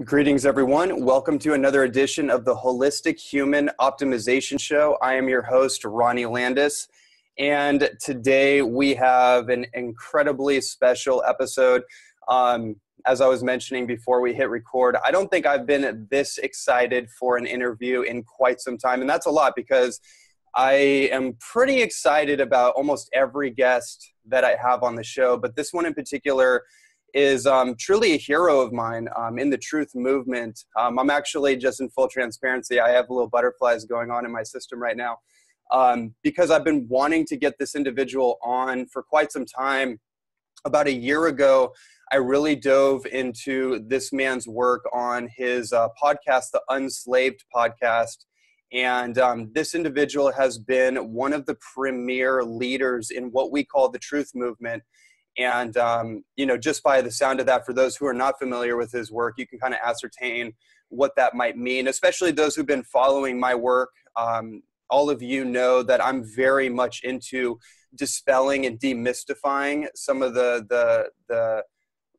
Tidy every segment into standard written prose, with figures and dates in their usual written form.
Greetings, everyone. Welcome to another edition of the Holistic Human Optimization Show. I am your host, Ronnie Landis, and today we have an incredibly special episode. As I was mentioning before we hit record, I don't think I've been this excited for an interview in quite some time, and that's a lot because I am pretty excited about almost every guest that I have on the show, but this one in particular is truly a hero of mine in the truth movement. I'm actually, just in full transparency, I have little butterflies going on in my system right now because I've been wanting to get this individual on for quite some time. About a year ago, I really dove into this man's work on his podcast, the Unslaved podcast. And this individual has been one of the premier leaders in what we call the truth movement. And, just by the sound of that, for those who are not familiar with his work, you can kind of ascertain what that might mean, especially those who've been following my work. All of you know that I'm very much into dispelling and demystifying some of the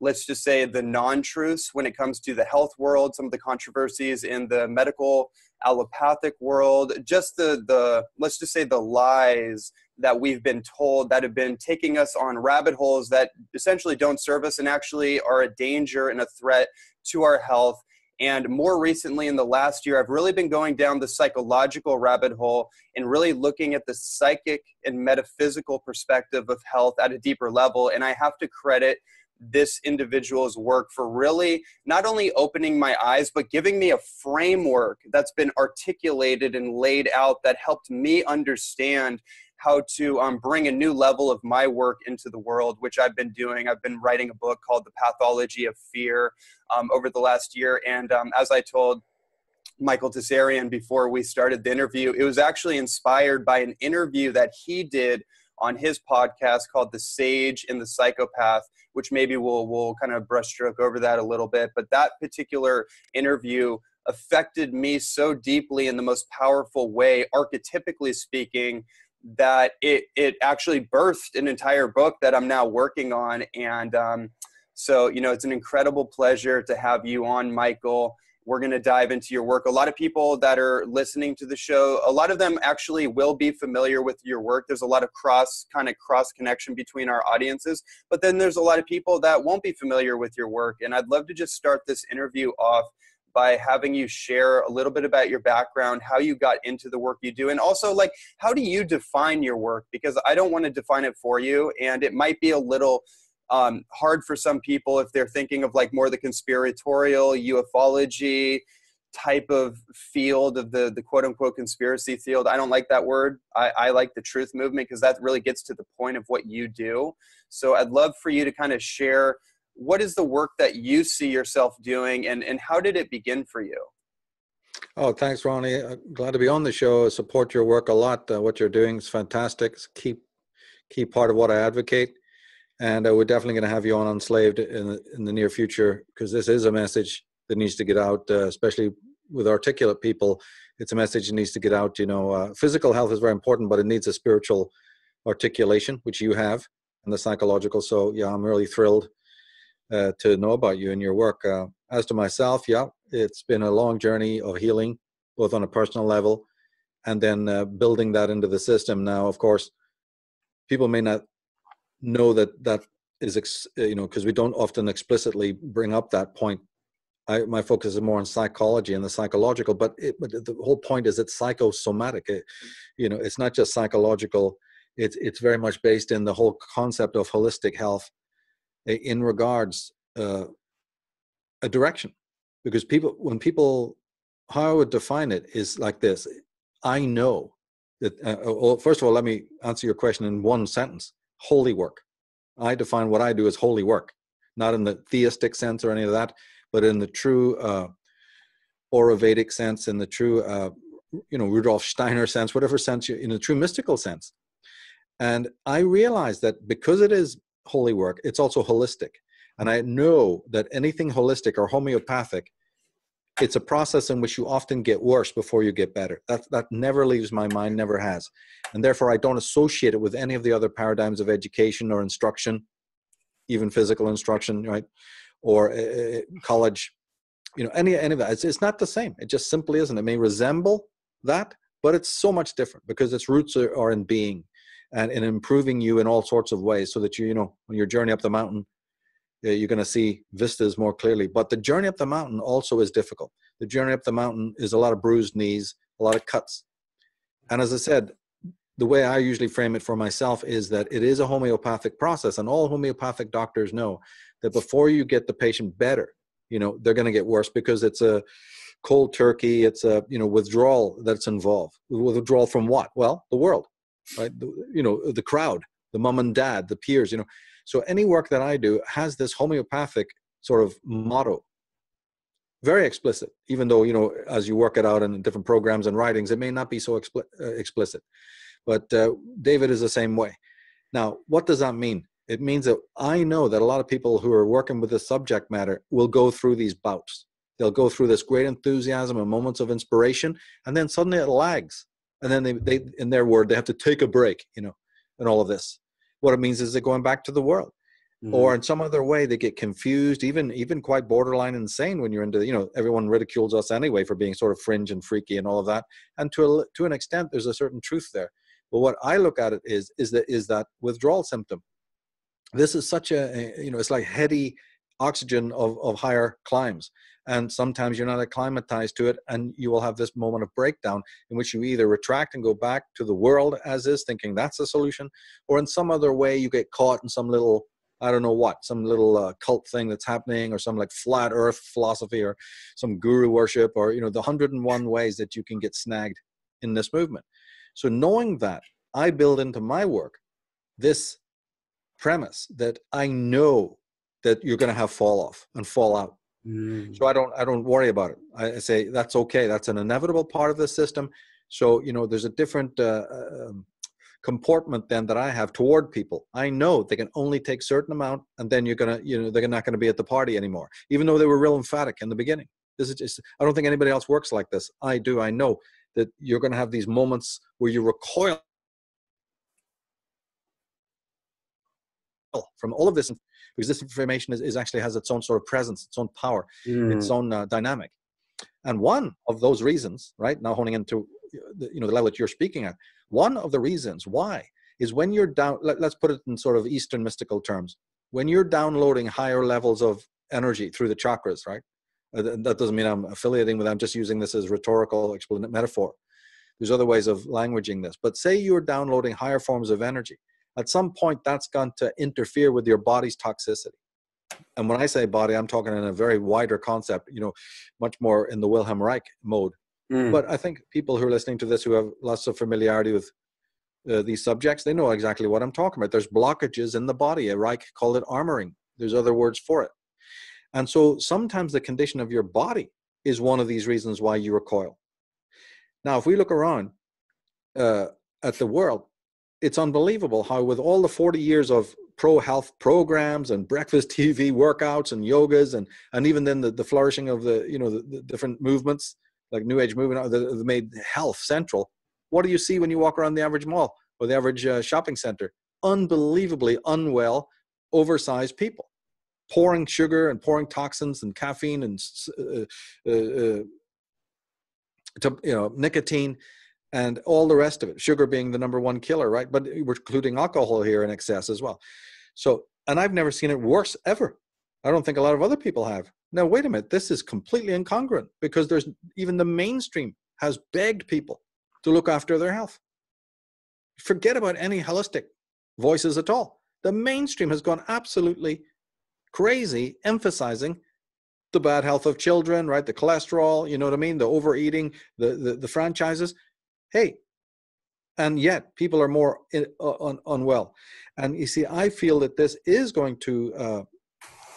let's just say the non-truths when it comes to the health world, some of the controversies in the medical allopathic world, just let's just say the lies that we've been told that have been taking us on rabbit holes that essentially don't serve us and actually are a danger and a threat to our health. And more recently in the last year, I've really been going down the psychological rabbit hole and really looking at the psychic and metaphysical perspective of health at a deeper level. And I have to credit this individual's work for really not only opening my eyes, but giving me a framework that's been articulated and laid out that helped me understand how to bring a new level of my work into the world, which I've been doing. I've been writing a book called The Pathology of Fear over the last year. And as I told Michael Tsarion before we started the interview, it was actually inspired by an interview that he did on his podcast called The Sage and the Psychopath, which maybe we'll kind of brushstroke over that a little bit. But that particular interview affected me so deeply in the most powerful way, archetypically speaking, that it actually birthed an entire book that I'm now working on. And so, it's an incredible pleasure to have you on, Michael. We're going to dive into your work. A lot of people that are listening to the show, a lot of them actually will be familiar with your work. There's a lot of cross connection between our audiences, but then there's a lot of people that won't be familiar with your work. And I'd love to just start this interview off by having you share a little bit about your background, how you got into the work you do, and also how do you define your work? Because I don't want to define it for you, and it might be a little hard for some people if they're thinking of more the conspiratorial ufology type of field of the quote unquote conspiracy field. I don't like that word. I like the truth movement because that really gets to the point of what you do. So I'd love for you to kind of share what is the work that you see yourself doing and how did it begin for you? Oh, thanks, Ronnie. Glad to be on the show. I support your work a lot. What you're doing is fantastic. It's a key part of what I advocate. And we're definitely going to have you on Unslaved in the near future because this is a message that needs to get out, especially with articulate people. It's a message that needs to get out. Physical health is very important, but it needs a spiritual articulation, which you have, and the psychological. So, yeah, I'm really thrilled to know about you and your work. As to myself, it's been a long journey of healing, both on a personal level and then building that into the system. Now, of course, people may not know that is, because we don't often explicitly bring up that point. My focus is more on psychology and the psychological, but the whole point is it's psychosomatic. It's not just psychological. It's very much based in the whole concept of holistic health in regards a direction. Because how I would define it is like this. I know that, first of all, let me answer your question in one sentence. Holy work. I define what I do as holy work, not in the theistic sense or any of that, but in the true Vedic sense, in the true, Rudolf Steiner sense, whatever sense, in the true mystical sense. And I realize that because it is holy work, it's also holistic. And I know that anything holistic or homeopathic, it's a process in which you often get worse before you get better. That never leaves my mind, never has. And therefore, I don't associate it with any of the other paradigms of education or instruction, even physical instruction, right? Or college any of that. It's not the same. It just simply isn't. It may resemble that, but it's so much different because its roots are in being and in improving you in all sorts of ways, so that when your journey up the mountain, you're going to see vistas more clearly. But the journey up the mountain also is difficult. The journey up the mountain is a lot of bruised knees, a lot of cuts. And as I said, the way I usually frame it for myself is that it is a homeopathic process, and all homeopathic doctors know that before you get the patient better, they're going to get worse, because it's a cold turkey. It's a withdrawal that's involved. Withdrawal from what? Well, the world, right? The crowd, the mom and dad, the peers. So any work that I do has this homeopathic sort of motto, very explicit. Even though as you work it out in different programs and writings, it may not be so explicit. But David is the same way. Now, what does that mean? It means that I know that a lot of people who are working with this subject matter will go through these bouts. They'll go through this great enthusiasm and moments of inspiration, and then suddenly it lags. And then they in their word, they have to take a break, and all of this. What it means is they're going back to the world. Mm-hmm. Or in some other way, they get confused, even quite borderline insane when you're into, everyone ridicules us anyway for being sort of fringe and freaky and all of that. And to an extent, there's a certain truth there. But what I look at it is that withdrawal symptom. This is such it's like heady oxygen of higher climbs. And sometimes you're not acclimatized to it, and you will have this moment of breakdown in which you either retract and go back to the world as is, thinking that's the solution, or in some other way you get caught in some little, I don't know what, some little cult thing that's happening, or some like flat earth philosophy, or some guru worship, or, the 101 ways that you can get snagged in this movement. So knowing that, I build into my work this premise that I know that you're going to have fall off and fall out. Mm. So I don't worry about it. I say that's okay. That's an inevitable part of the system. So, there's a different comportment then that I have toward people. I know they can only take certain amount, and then they're not going to be at the party anymore, even though they were real emphatic in the beginning. This is just, I don't think anybody else works like this. I do. I know that you're going to have these moments where you recoil from all of this, because this information is actually has its own sort of presence, its own power, its own dynamic. And one of those reasons, right now honing into the level that you're speaking at, one of the reasons why is when you're down, let's put it in sort of Eastern mystical terms, when you're downloading higher levels of energy through the chakras, right? That doesn't mean I'm affiliating with them, I'm just using this as rhetorical metaphor. There's other ways of languaging this, but say you're downloading higher forms of energy. At some point, that's going to interfere with your body's toxicity. And when I say body, I'm talking in a very wider concept, much more in the Wilhelm Reich mode. But I think people who are listening to this, who have lots of familiarity with these subjects, they know exactly what I'm talking about. There's blockages in the body. Reich called it armoring. There's other words for it. And so sometimes the condition of your body is one of these reasons why you recoil. Now, if we look around at the world, it's unbelievable how with all the 40 years of pro-health programs and breakfast TV workouts and yogas and even then the flourishing of the different movements, like New Age movement, that made health central. What do you see when you walk around the average mall or the average shopping center? Unbelievably unwell, oversized people, pouring sugar and pouring toxins and caffeine and nicotine and all the rest of it, sugar being the number one killer, right? But we're including alcohol here in excess as well. So, and I've never seen it worse ever. I don't think a lot of other people have. Now, wait a minute, this is completely incongruent, because there's even the mainstream has begged people to look after their health. Forget about any holistic voices at all. The mainstream has gone absolutely crazy, emphasizing the bad health of children, right? The cholesterol, you know what I mean? The overeating, the franchises. Hey, and yet people are more unwell. And you see, I feel that this is going to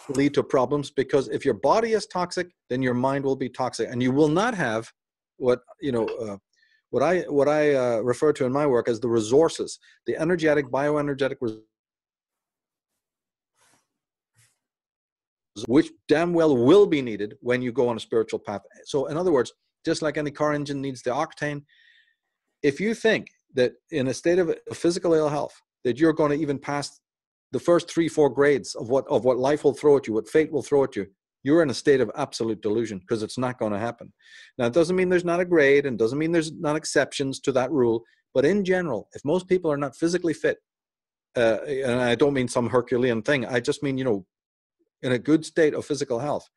lead to problems, because if your body is toxic, then your mind will be toxic, and you will not have what I refer to in my work as the resources, the energetic, bioenergetic resources, which damn well will be needed when you go on a spiritual path. So in other words, just like any car engine needs the octane, if you think that in a state of physical ill health, that you're going to even pass the first 3-4 grades of what life will throw at you, what fate will throw at you, you're in a state of absolute delusion, because it's not going to happen. Now, it doesn't mean there's not a grade, and doesn't mean there's not exceptions to that rule. But in general, if most people are not physically fit, and I don't mean some Herculean thing, I just mean, in a good state of physical health,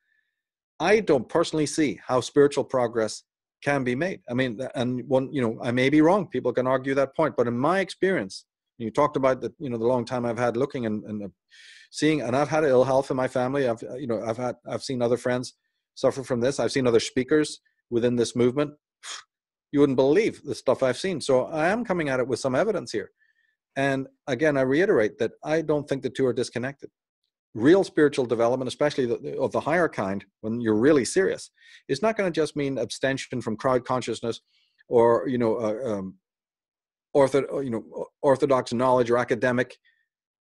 I don't personally see how spiritual progress can be made. I mean, and I may be wrong. People can argue that point, but in my experience, you talked about the long time I've had looking and seeing, and I've had ill health in my family. I've seen other friends suffer from this. I've seen other speakers within this movement. You wouldn't believe the stuff I've seen. So I am coming at it with some evidence here. And again, I reiterate that I don't think the two are disconnected. Real spiritual development, especially of the higher kind, when you're really serious, is not going to just mean abstention from crowd consciousness or orthodox knowledge or academic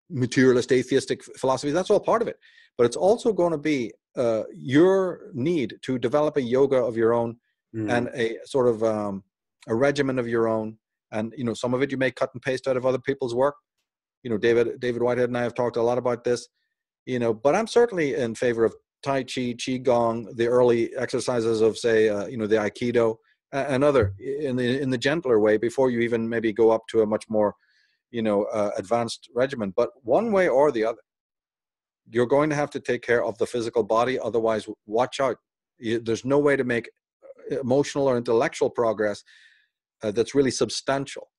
materialist atheistic philosophy. That's all part of it, but it's also going to be your need to develop a yoga of your own, and a sort of a regimen of your own. And some of it you may cut and paste out of other people's work. David Whitehead and I have talked a lot about this. But I'm certainly in favor of Tai Chi, Qigong, the early exercises of, say, the Aikido, and other in the gentler way, before you even maybe go up to a much more, advanced regimen. But one way or the other, you're going to have to take care of the physical body. Otherwise, watch out. There's no way to make emotional or intellectual progress that's really substantial,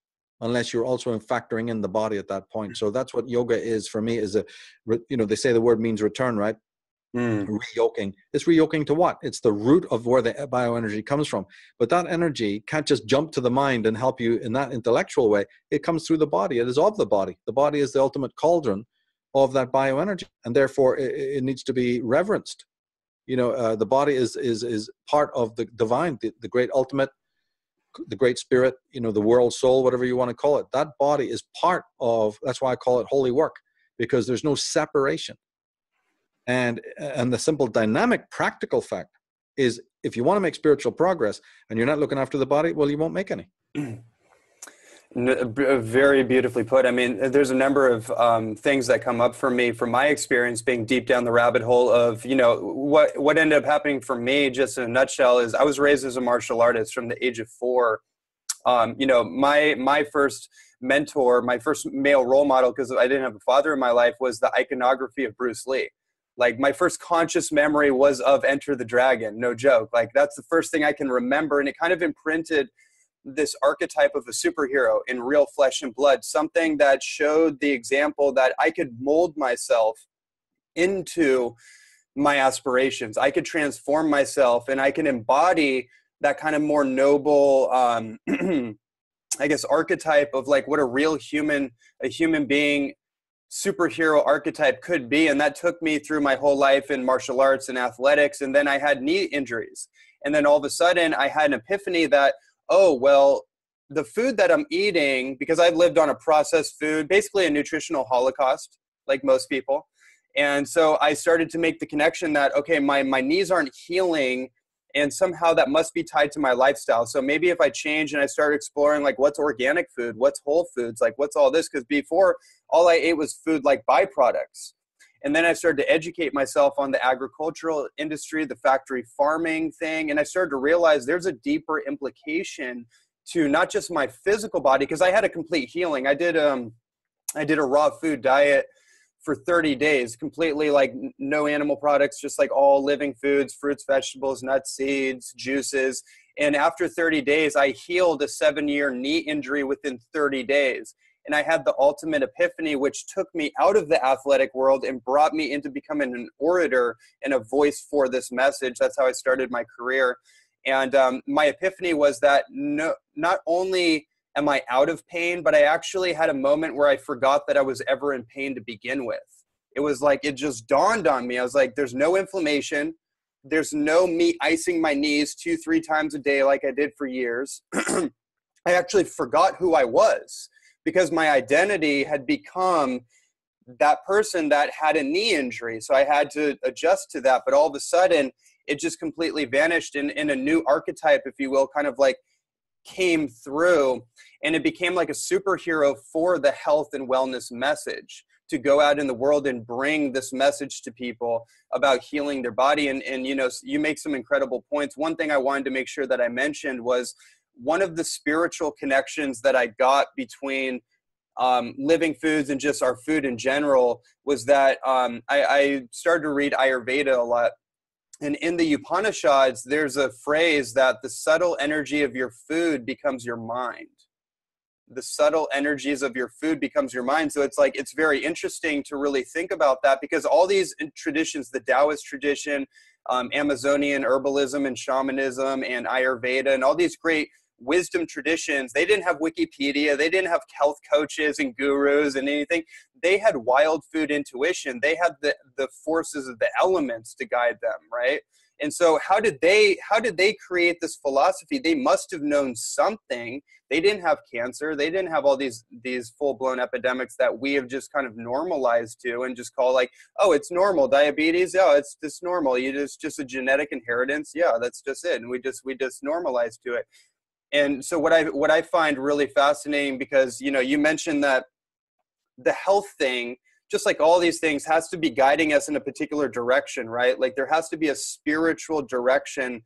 unless you're also factoring in the body at that point. So that's what yoga is for me, is they say the word means return, right? Reyoking. It's reyoking to what? It's the root of where the bioenergy comes from. But that energy can't just jump to the mind and help you in that intellectual way. It comes through the body. It is of the body. The body is the ultimate cauldron of that bioenergy, and therefore it needs to be reverenced. The body is part of the divine, the great ultimate, the great spirit, the world soul, whatever you want to call it. That body is part of, that's why I call it holy work, because there's no separation. And the simple dynamic practical fact is, if you want to make spiritual progress and you're not looking after the body, well, you won't make any. Very beautifully put. I mean, there's a number of things that come up for me from my experience being deep down the rabbit hole of, what ended up happening for me, just in a nutshell, is I was raised as a martial artist from the age of 4. My first mentor, my first male role model, because I didn't have a father in my life, was the iconography of Bruce Lee. Like, my first conscious memory was of Enter the Dragon, no joke. Like, that's the first thing I can remember. And it kind of imprinted this archetype of a superhero in real flesh and blood, something that showed the example that I could mold myself into my aspirations. I could transform myself, and I can embody that kind of more noble, archetype of like what a human being superhero archetype could be. And that took me through my whole life in martial arts and athletics. And then I had knee injuries. And then all of a sudden I had an epiphany that, oh, well, the food that I'm eating, because I've lived on a processed food, basically a nutritional holocaust, like most people. And so I started to make the connection that, okay, my knees aren't healing, and somehow that must be tied to my lifestyle. So maybe if I change and I start exploring, like, what's organic food, what's whole foods, like what's all this? Because before, all I ate was food like byproducts. And then I started to educate myself on the agricultural industry, the factory farming thing. And I started to realize there's a deeper implication to not just my physical body, because I had a complete healing. I did a raw food diet for 30 days, completely like no animal products, just like all living foods, fruits, vegetables, nuts, seeds, juices. And after 30 days, I healed a 7-year knee injury within 30 days. And I had the ultimate epiphany, which took me out of the athletic world and brought me into becoming an orator and a voice for this message. That's how I started my career. And my epiphany was that not only am I out of pain, but I actually had a moment where I forgot that I was ever in pain to begin with. It was like, it just dawned on me. I was like, there's no inflammation. There's no me icing my knees 2-3 times a day like I did for years. I actually forgot who I was, because my identity had become that person that had a knee injury. So I had to adjust to that. But all of a sudden, it just completely vanished in a new archetype, if you will, kind of like came through. And it became like a superhero for the health and wellness message. to go out in the world and bring this message to people about healing their body. And you know, you make some incredible points. One thing I wanted to make sure that I mentioned was one of the spiritual connections that I got between living foods and just our food in general was that I started to read Ayurveda a lot. And in the Upanishads, there's a phrase that the subtle energy of your food becomes your mind. The subtle energies of your food becomes your mind. So it's like, it's very interesting to really think about that, because all these traditions, the Taoist tradition, Amazonian herbalism and shamanism and Ayurveda and all these great wisdom traditions, they didn't have Wikipedia, they didn't have health coaches and gurus and anything. They had wild food intuition. They had the forces of the elements to guide them, right? And so how did they create this philosophy? They must have known something. They didn't have cancer. They didn't have all these full-blown epidemics that we have just kind of normalized to and just call like, oh, it's normal. Diabetes, oh, it's just normal. It's just a genetic inheritance. Yeah, that's just it. And we just normalized to it. And so what I find really fascinating, because, you know, you mentioned that the health thing, just like all these things, has to be guiding us in a particular direction, right? Like there has to be a spiritual direction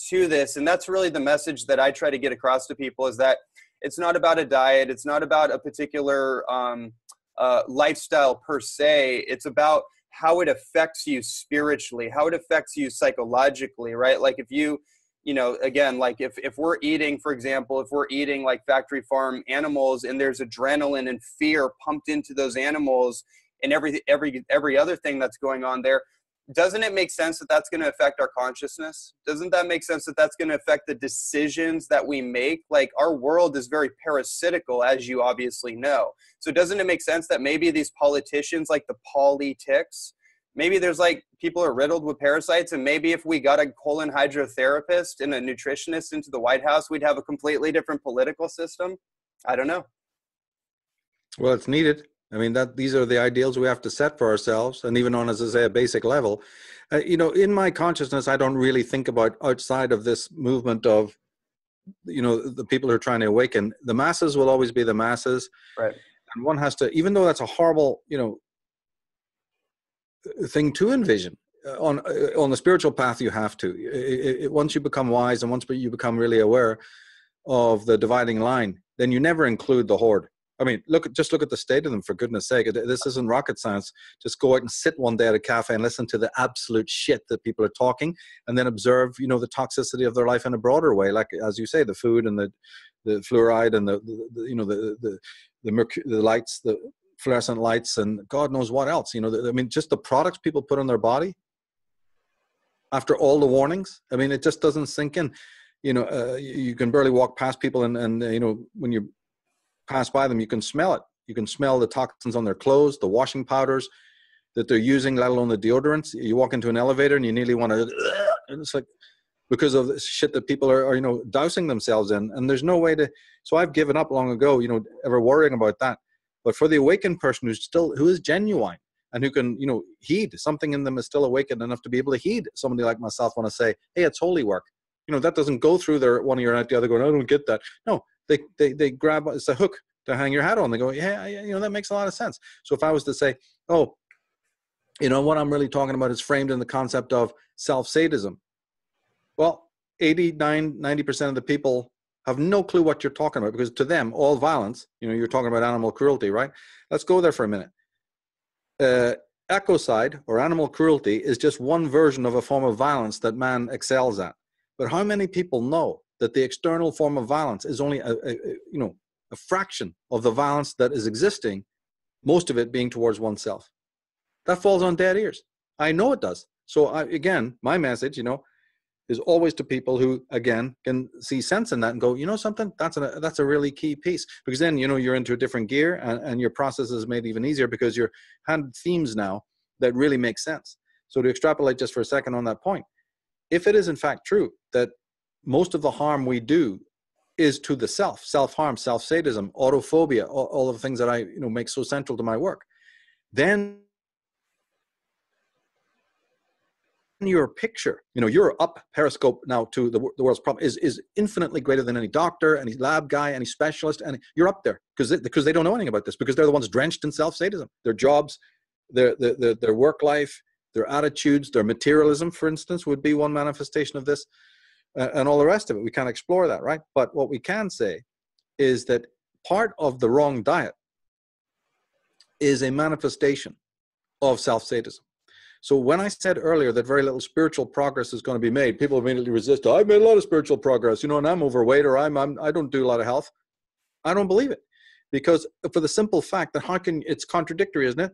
to this. And that's really the message that I try to get across to people, is that it's not about a diet. It's not about a particular lifestyle per se. It's about how it affects you spiritually, how it affects you psychologically, right? Like if you know, again, like if we're eating, for example, if we're eating like factory farm animals and there's adrenaline and fear pumped into those animals and every other thing that's going on there, doesn't it make sense that that's going to affect our consciousness? Doesn't that make sense that that's going to affect the decisions that we make? Like our world is very parasitical, as you obviously know. So doesn't it make sense that maybe these politicians, like the politics, maybe there's like people are riddled with parasites, and maybe if we got a colon hydrotherapist and a nutritionist into the White House, we'd have a completely different political system? I don't know. Well, it's needed. I mean, these are the ideals we have to set for ourselves, and even on, as I say, a basic level. You know, in my consciousness, I don't really think about outside of this movement of, you know, the people who are trying to awaken. The masses will always be the masses. Right. And one has to, even though that's a horrible, you know, thing to envision, on the spiritual path, you have to. Once you become wise and once you become really aware of the dividing line, then you never include the horde. I mean, just look at the state of them, for goodness sake. This isn't rocket science. Just go out and sit one day at a cafe and listen to the absolute shit that people are talking, and then observe, you know, the toxicity of their life in a broader way. Like, as you say, the food and the fluoride and the lights, the fluorescent lights, and God knows what else. You know, I mean, just the products people put on their body after all the warnings. I mean, it just doesn't sink in. You know, you can barely walk past people, and you know, when you pass by them, you can smell it. You can smell the toxins on their clothes, the washing powders that they're using, let alone the deodorants. You walk into an elevator and you nearly want to, and it's like, because of the shit that people are, you know, dousing themselves in. And there's no way to, so I've given up long ago, you know, ever worrying about that. But for the awakened person who is genuine and who can, you know, heed, something in them is still awakened enough to be able to heed somebody like myself when I say, hey, it's holy work. You know, that doesn't go through their one ear and out the other going, I don't get that. No. They grab, it's a hook to hang your hat on. They go, yeah, you know, that makes a lot of sense. So if I was to say, oh, you know, what I'm really talking about is framed in the concept of self-sadism. Well, 90% of the people have no clue what you're talking about, because to them, all violence, you know, you're talking about animal cruelty, right? Let's go there for a minute. Ecocide, or animal cruelty, is just one version of a form of violence that man excels at. But how many people know that the external form of violence is only a fraction of the violence that is existing, most of it being towards oneself? That falls on dead ears. I know it does. So again, my message, you know, is always to people who, again, can see sense in that and go, you know something, that's a really key piece. Because then, you know, you're into a different gear, and your process is made even easier because you're handed themes now that really make sense. So to extrapolate just for a second on that point, if it is in fact true that most of the harm we do is to the self-harm, self-sadism, autophobia, all of the things that I, you know, make so central to my work, then your picture, you're up periscope now to the world's problem is infinitely greater than any doctor, any lab guy, any specialist, and you're up there because they don't know anything about this, because they're the ones drenched in self-sadism. Their jobs, their work life, their attitudes, their materialism, for instance, would be one manifestation of this, and all the rest of it. We can't explore that, right? But what we can say is that part of the wrong diet is a manifestation of self-sadism. So when I said earlier that very little spiritual progress is going to be made, people immediately resist. I've made a lot of spiritual progress, and I'm overweight, or I don't do a lot of health. I don't believe it, because for the simple fact that it's contradictory, isn't it?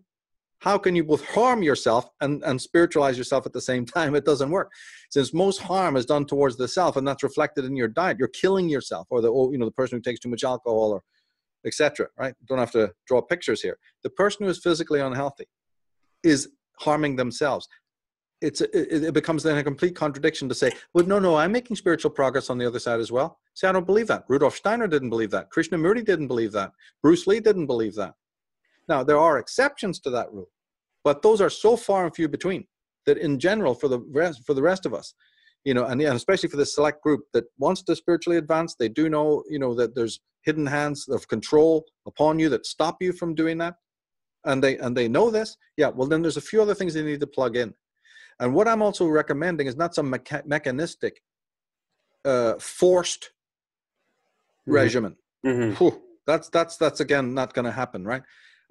How can you both harm yourself and spiritualize yourself at the same time? It doesn't work. Since most harm is done towards the self, and that's reflected in your diet, you're killing yourself, or the person who takes too much alcohol, or etc. Right? Don't have to draw pictures here. The person who is physically unhealthy is harming themselves. It becomes then a complete contradiction to say, well, no, I'm making spiritual progress on the other side as well. See, I don't believe that. Rudolf Steiner didn't believe that. Krishnamurti didn't believe that. Bruce Lee didn't believe that. Now, there are exceptions to that rule, but those are so far and few between that in general, for the rest of us, and especially for the select group that wants to spiritually advance, they do know, that there's hidden hands of control upon you that stop you from doing that. And they know this. Yeah, well, then there's a few other things they need to plug in. And what I'm also recommending is not some mechanistic, forced regimen. Mm-hmm. That's again not going to happen, right?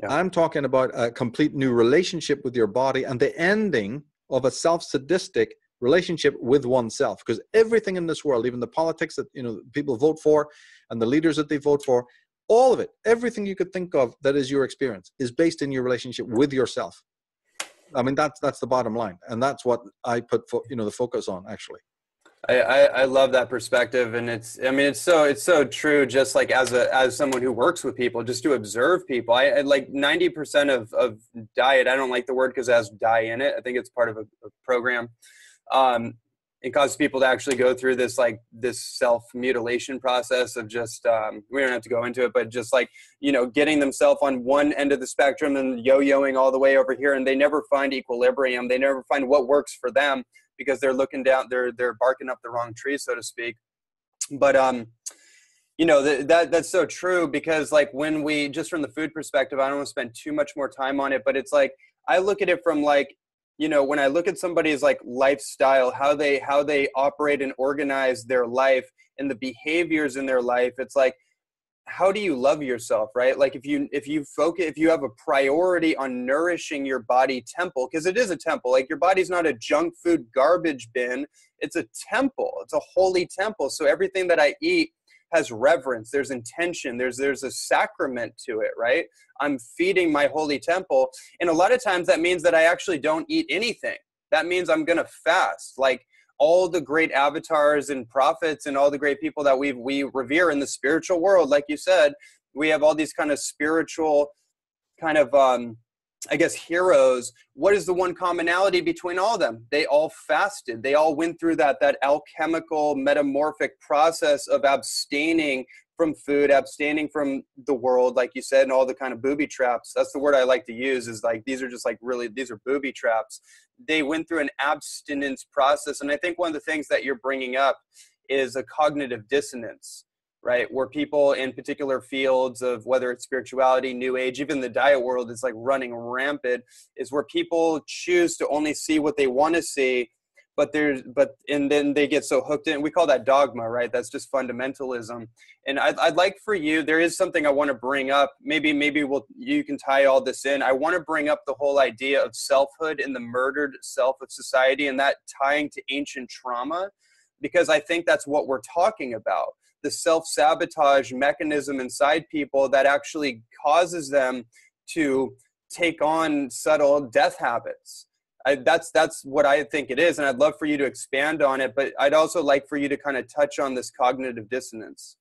Yeah. I'm talking about a complete new relationship with your body and the ending of a self-sadistic relationship with oneself. Because everything in this world, even the politics that people vote for and the leaders that they vote for, all of it, everything you could think of that is your experience, is based in your relationship with yourself. I mean, that's the bottom line, and that's what I put the focus on, actually. I love that perspective, and it's so true. Just like as someone who works with people, just to observe people, I like 90% of diet. I don't like the word because it has die in it. I think it's part of a program. It causes people to actually go through this self-mutilation process of just, we don't have to go into it, but just getting themselves on one end of the spectrum and yo-yoing all the way over here. And they never find equilibrium. They never find what works for them because they're looking down, they're barking up the wrong tree, so to speak. But, that's so true, because when we, just from the food perspective, I don't want to spend too much more time on it, but it's I look at it from when I look at somebody's lifestyle, how they operate and organize their life and the behaviors in their life, it's how do you love yourself, right? If you have a priority on nourishing your body temple, because it is a temple, your body's not a junk food garbage bin. It's a temple. It's a holy temple. So everything that I eat has reverence. There's intention. There's a sacrament to it, right? I'm feeding my holy temple. And a lot of times that means that I actually don't eat anything. That means I'm going to fast. All the great avatars and prophets and all the great people that we revere in the spiritual world, like you said, we have all these kind of spiritual kind of, heroes. What is the one commonality between all of them? They all fasted. They all went through that alchemical metamorphic process of abstaining from food, abstaining from the world, like you said, and all the kind of booby traps. That's the word I like to use, is these are just these are booby traps. They went through an abstinence process. And I think one of the things that you're bringing up is a cognitive dissonance, right? Where people in particular fields of, whether it's spirituality, new age, even the diet world is running rampant, is where people choose to only see what they want to see, and then they get so hooked in. We call that dogma, right? That's just fundamentalism. And I'd like for you, there is something I want to bring up. Maybe you can tie all this in. I want to bring up the whole idea of selfhood and the murdered self of society, and that tying to ancient trauma, because I think that's what we're talking about. The self-sabotage mechanism inside people that actually causes them to take on subtle death habits. That's what I think it is, and I'd love for you to expand on it, but I'd also like for you to kind of touch on this cognitive dissonance.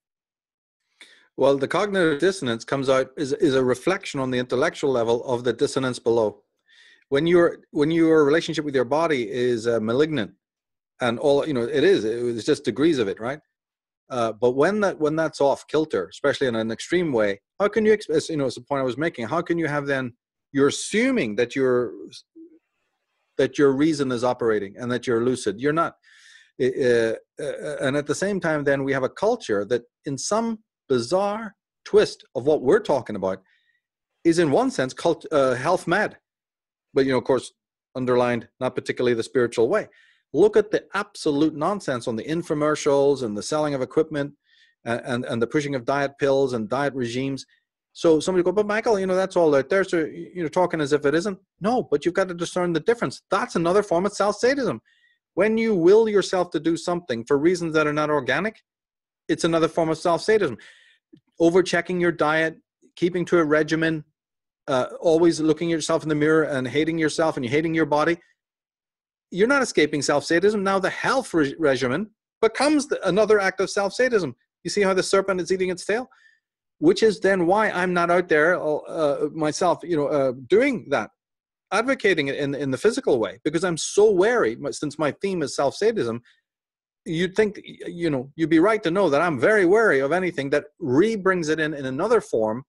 Well, the cognitive dissonance comes out is a reflection on the intellectual level of the dissonance below. When your relationship with your body is malignant, and it's just degrees of it, right? But when that's off kilter, especially in an extreme way, how can you, it's the point I was making, how can you have then, you're assuming that you're that your reason is operating and that you're lucid. You're not. And at the same time, then we have a culture that in some bizarre twist of what we're talking about is in one sense health mad, but of course underlined not particularly the spiritual way. Look at the absolute nonsense on the infomercials and the selling of equipment and the pushing of diet pills and diet regimes. So somebody go, but Michael, that's all out there. So you're talking as if it isn't. No, but you've got to discern the difference. That's another form of self-sadism. When you will yourself to do something for reasons that are not organic, it's another form of self-sadism. Overchecking your diet, keeping to a regimen, always looking at yourself in the mirror and hating yourself and hating your body. You're not escaping self-sadism. Now the health regimen becomes another act of self-sadism. You see how the serpent is eating its tail? Which is then why I'm not out there myself, doing that, advocating it in the physical way, because I'm so wary. Since my theme is self-sadism, you'd think, you'd be right to know that I'm very wary of anything that re-brings it in another form.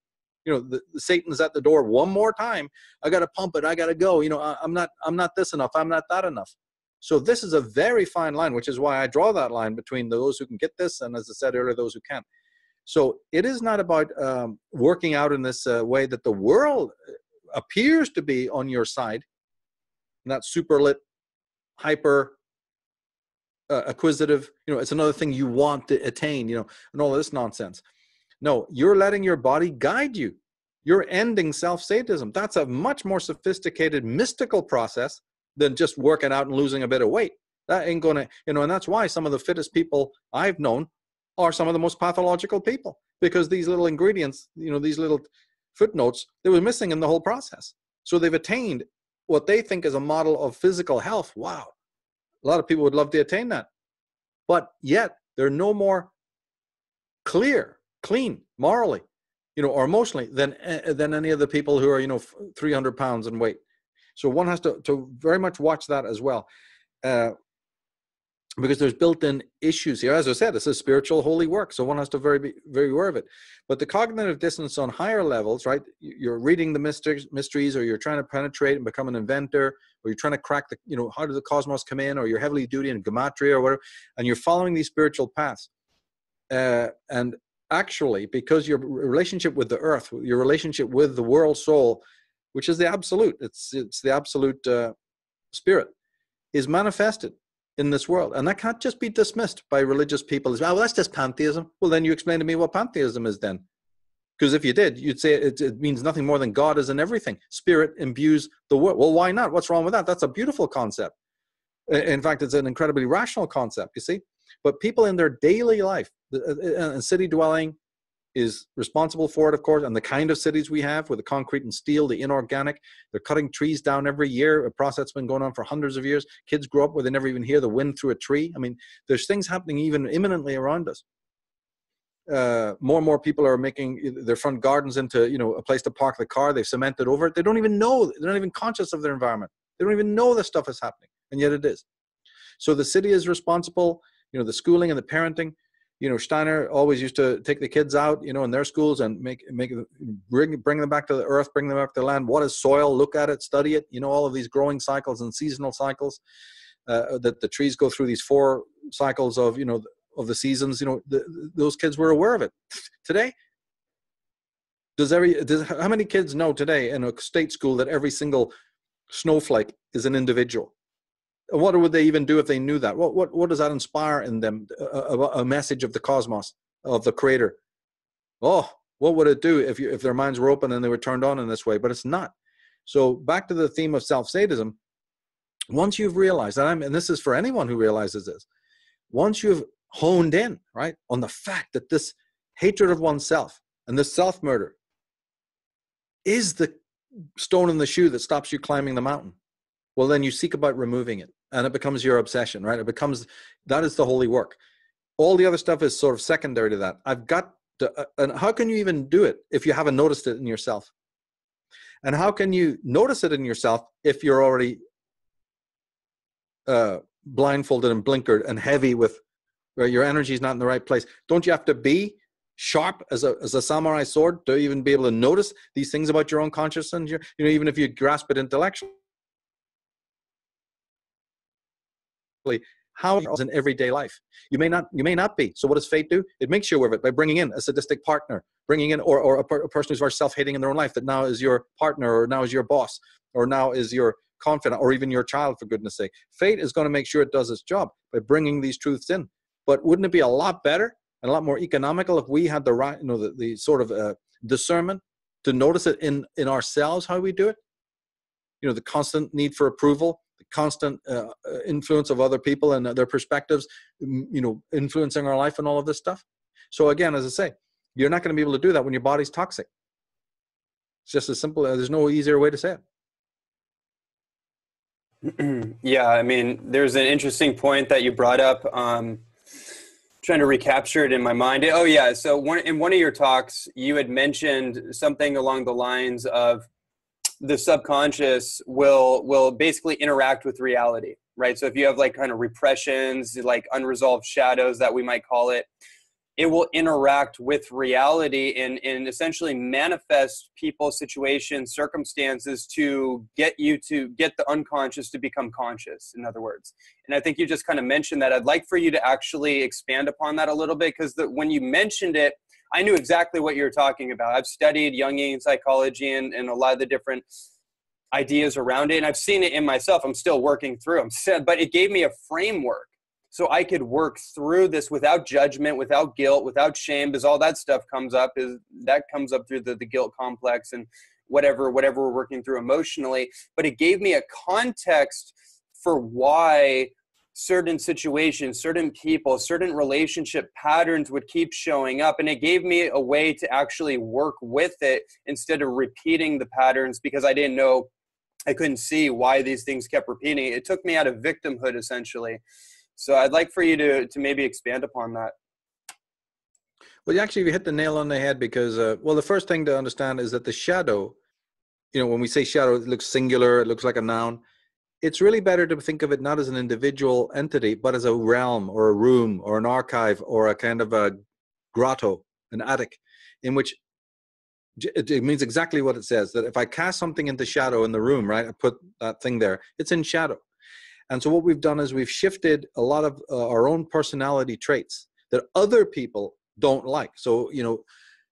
The Satan's at the door one more time. I got to pump it. I got to go. I'm not this enough. I'm not that enough. So this is a very fine line, which is why I draw that line between those who can get this and, as I said earlier, those who can't. So it is not about working out in this way that the world appears to be on your side, and that super lit, hyper acquisitive, it's another thing you want to attain, and all of this nonsense. No, you're letting your body guide you. You're ending self-sadism. That's a much more sophisticated, mystical process than just working out and losing a bit of weight. That ain't going to, and that's why some of the fittest people I've known are some of the most pathological people, because these little ingredients, these little footnotes, they were missing in the whole process. So they've attained what they think is a model of physical health. Wow. A lot of people would love to attain that. But yet they're no more clean, morally, or emotionally than any of the people who are, 300 pounds in weight. So one has to very much watch that as well. Because there's built-in issues here. As I said, it's a spiritual holy work, so one has to be very aware of it. But the cognitive dissonance on higher levels, right? You're reading the mysteries, or you're trying to penetrate and become an inventor, or you're trying to crack the, how did the cosmos come in, or you're heavily duty in gematria or whatever, and you're following these spiritual paths. And actually, because your relationship with the earth, your relationship with the world soul, which is the absolute, it's the absolute spirit, is manifested in this world. And that can't just be dismissed by religious people as, well, that's just pantheism. Well, then you explain to me what pantheism is then. Because if you did, you'd say it means nothing more than God is in everything. Spirit imbues the world. Well, why not? What's wrong with that? That's a beautiful concept. In fact, it's an incredibly rational concept, you see. But people in their daily life, and city dwelling is responsible for it, of course, and the kind of cities we have with the concrete and steel, the inorganic, they're cutting trees down every year, a process that's been going on for hundreds of years. Kids grow up where they never even hear the wind through a tree. I mean, there's things happening even imminently around us. More and more people are making their front gardens into, a place to park the car. They've cemented over it. They don't even know, they're not even conscious of their environment. They don't even know this stuff is happening, and yet it is. So the city is responsible, the schooling and the parenting. Steiner always used to take the kids out, in their schools and bring them back to the earth, bring them back to the land. What is soil? Look at it, study it. All of these growing cycles and seasonal cycles that the trees go through, these 4 cycles of, of the seasons. Those kids were aware of it. Today, how many kids know today in a state school that every single snowflake is an individual? What would they even do if they knew that? What does that inspire in them? A message of the cosmos, of the creator. Oh, what would it do if their minds were open and they were turned on in this way? But it's not. So back to the theme of self-sadism. Once you've realized that, and this is for anyone who realizes this, once you've honed in, right, on the fact that this hatred of oneself and this self-murder is the stone in the shoe that stops you climbing the mountain, well, then you seek about removing it, and it becomes your obsession, right? That is the holy work. All the other stuff is sort of secondary to that. I've got to, and how can you even do it if you haven't noticed it in yourself? And how can you notice it in yourself if you're already blindfolded and blinkered and heavy with, where your energy is not in the right place? Don't you have to be sharp as a samurai sword to even be able to notice these things about your own consciousness? Even if you grasp it intellectually. how it is in everyday life. You may not be. So what does fate do? It makes you aware of it by bringing in a sadistic partner, bringing in or a person who's very self-hating in their own life that now is your partner or now is your boss or now is your confidant or even your child, for goodness sake. Fate is going to make sure it does its job by bringing these truths in. But wouldn't it be a lot better and a lot more economical if we had the right, the sort of discernment to notice it in ourselves, how we do it? The constant need for approval, the constant influence of other people and their perspectives, influencing our life and all of this stuff. So again, as I say, you're not going to be able to do that when your body's toxic. It's just as simple. There's no easier way to say it. Yeah, I mean, there's an interesting point that you brought up. Trying to recapture it in my mind. Oh yeah, so in one of your talks, you had mentioned something along the lines of the subconscious will basically interact with reality, right? So if you have like kind of repressions, like unresolved shadows that we might call it, it will interact with reality and essentially manifest people, situations, circumstances to get the unconscious to become conscious, in other words. And I think you just kind of mentioned that. I'd like for you to actually expand upon that a little bit, because when you mentioned it, I knew exactly what you were talking about. I've studied Jungian psychology and a lot of the different ideas around it, and I've seen it in myself. I'm still working through them, but it gave me a framework so I could work through this without judgment, without guilt, without shame, because all that stuff comes up through the guilt complex and whatever we're working through emotionally. But it gave me a context for why certain situations, certain people, certain relationship patterns would keep showing up. And it gave me a way to actually work with it instead of repeating the patterns, because I couldn't see why these things kept repeating. It took me out of victimhood, essentially. So I'd like for you to maybe expand upon that. Well, actually, you hit the nail on the head, because, the first thing to understand is that the shadow, when we say shadow, it looks singular, it looks like a noun. It's really better to think of it not as an individual entity, but as a realm or a room or an archive or a kind of a grotto, an attic, in which it means exactly what it says, that if I cast something into shadow in the room, right, I put that thing there, it's in shadow. And so what we've done is we've shifted a lot of our own personality traits that other people don't like. So,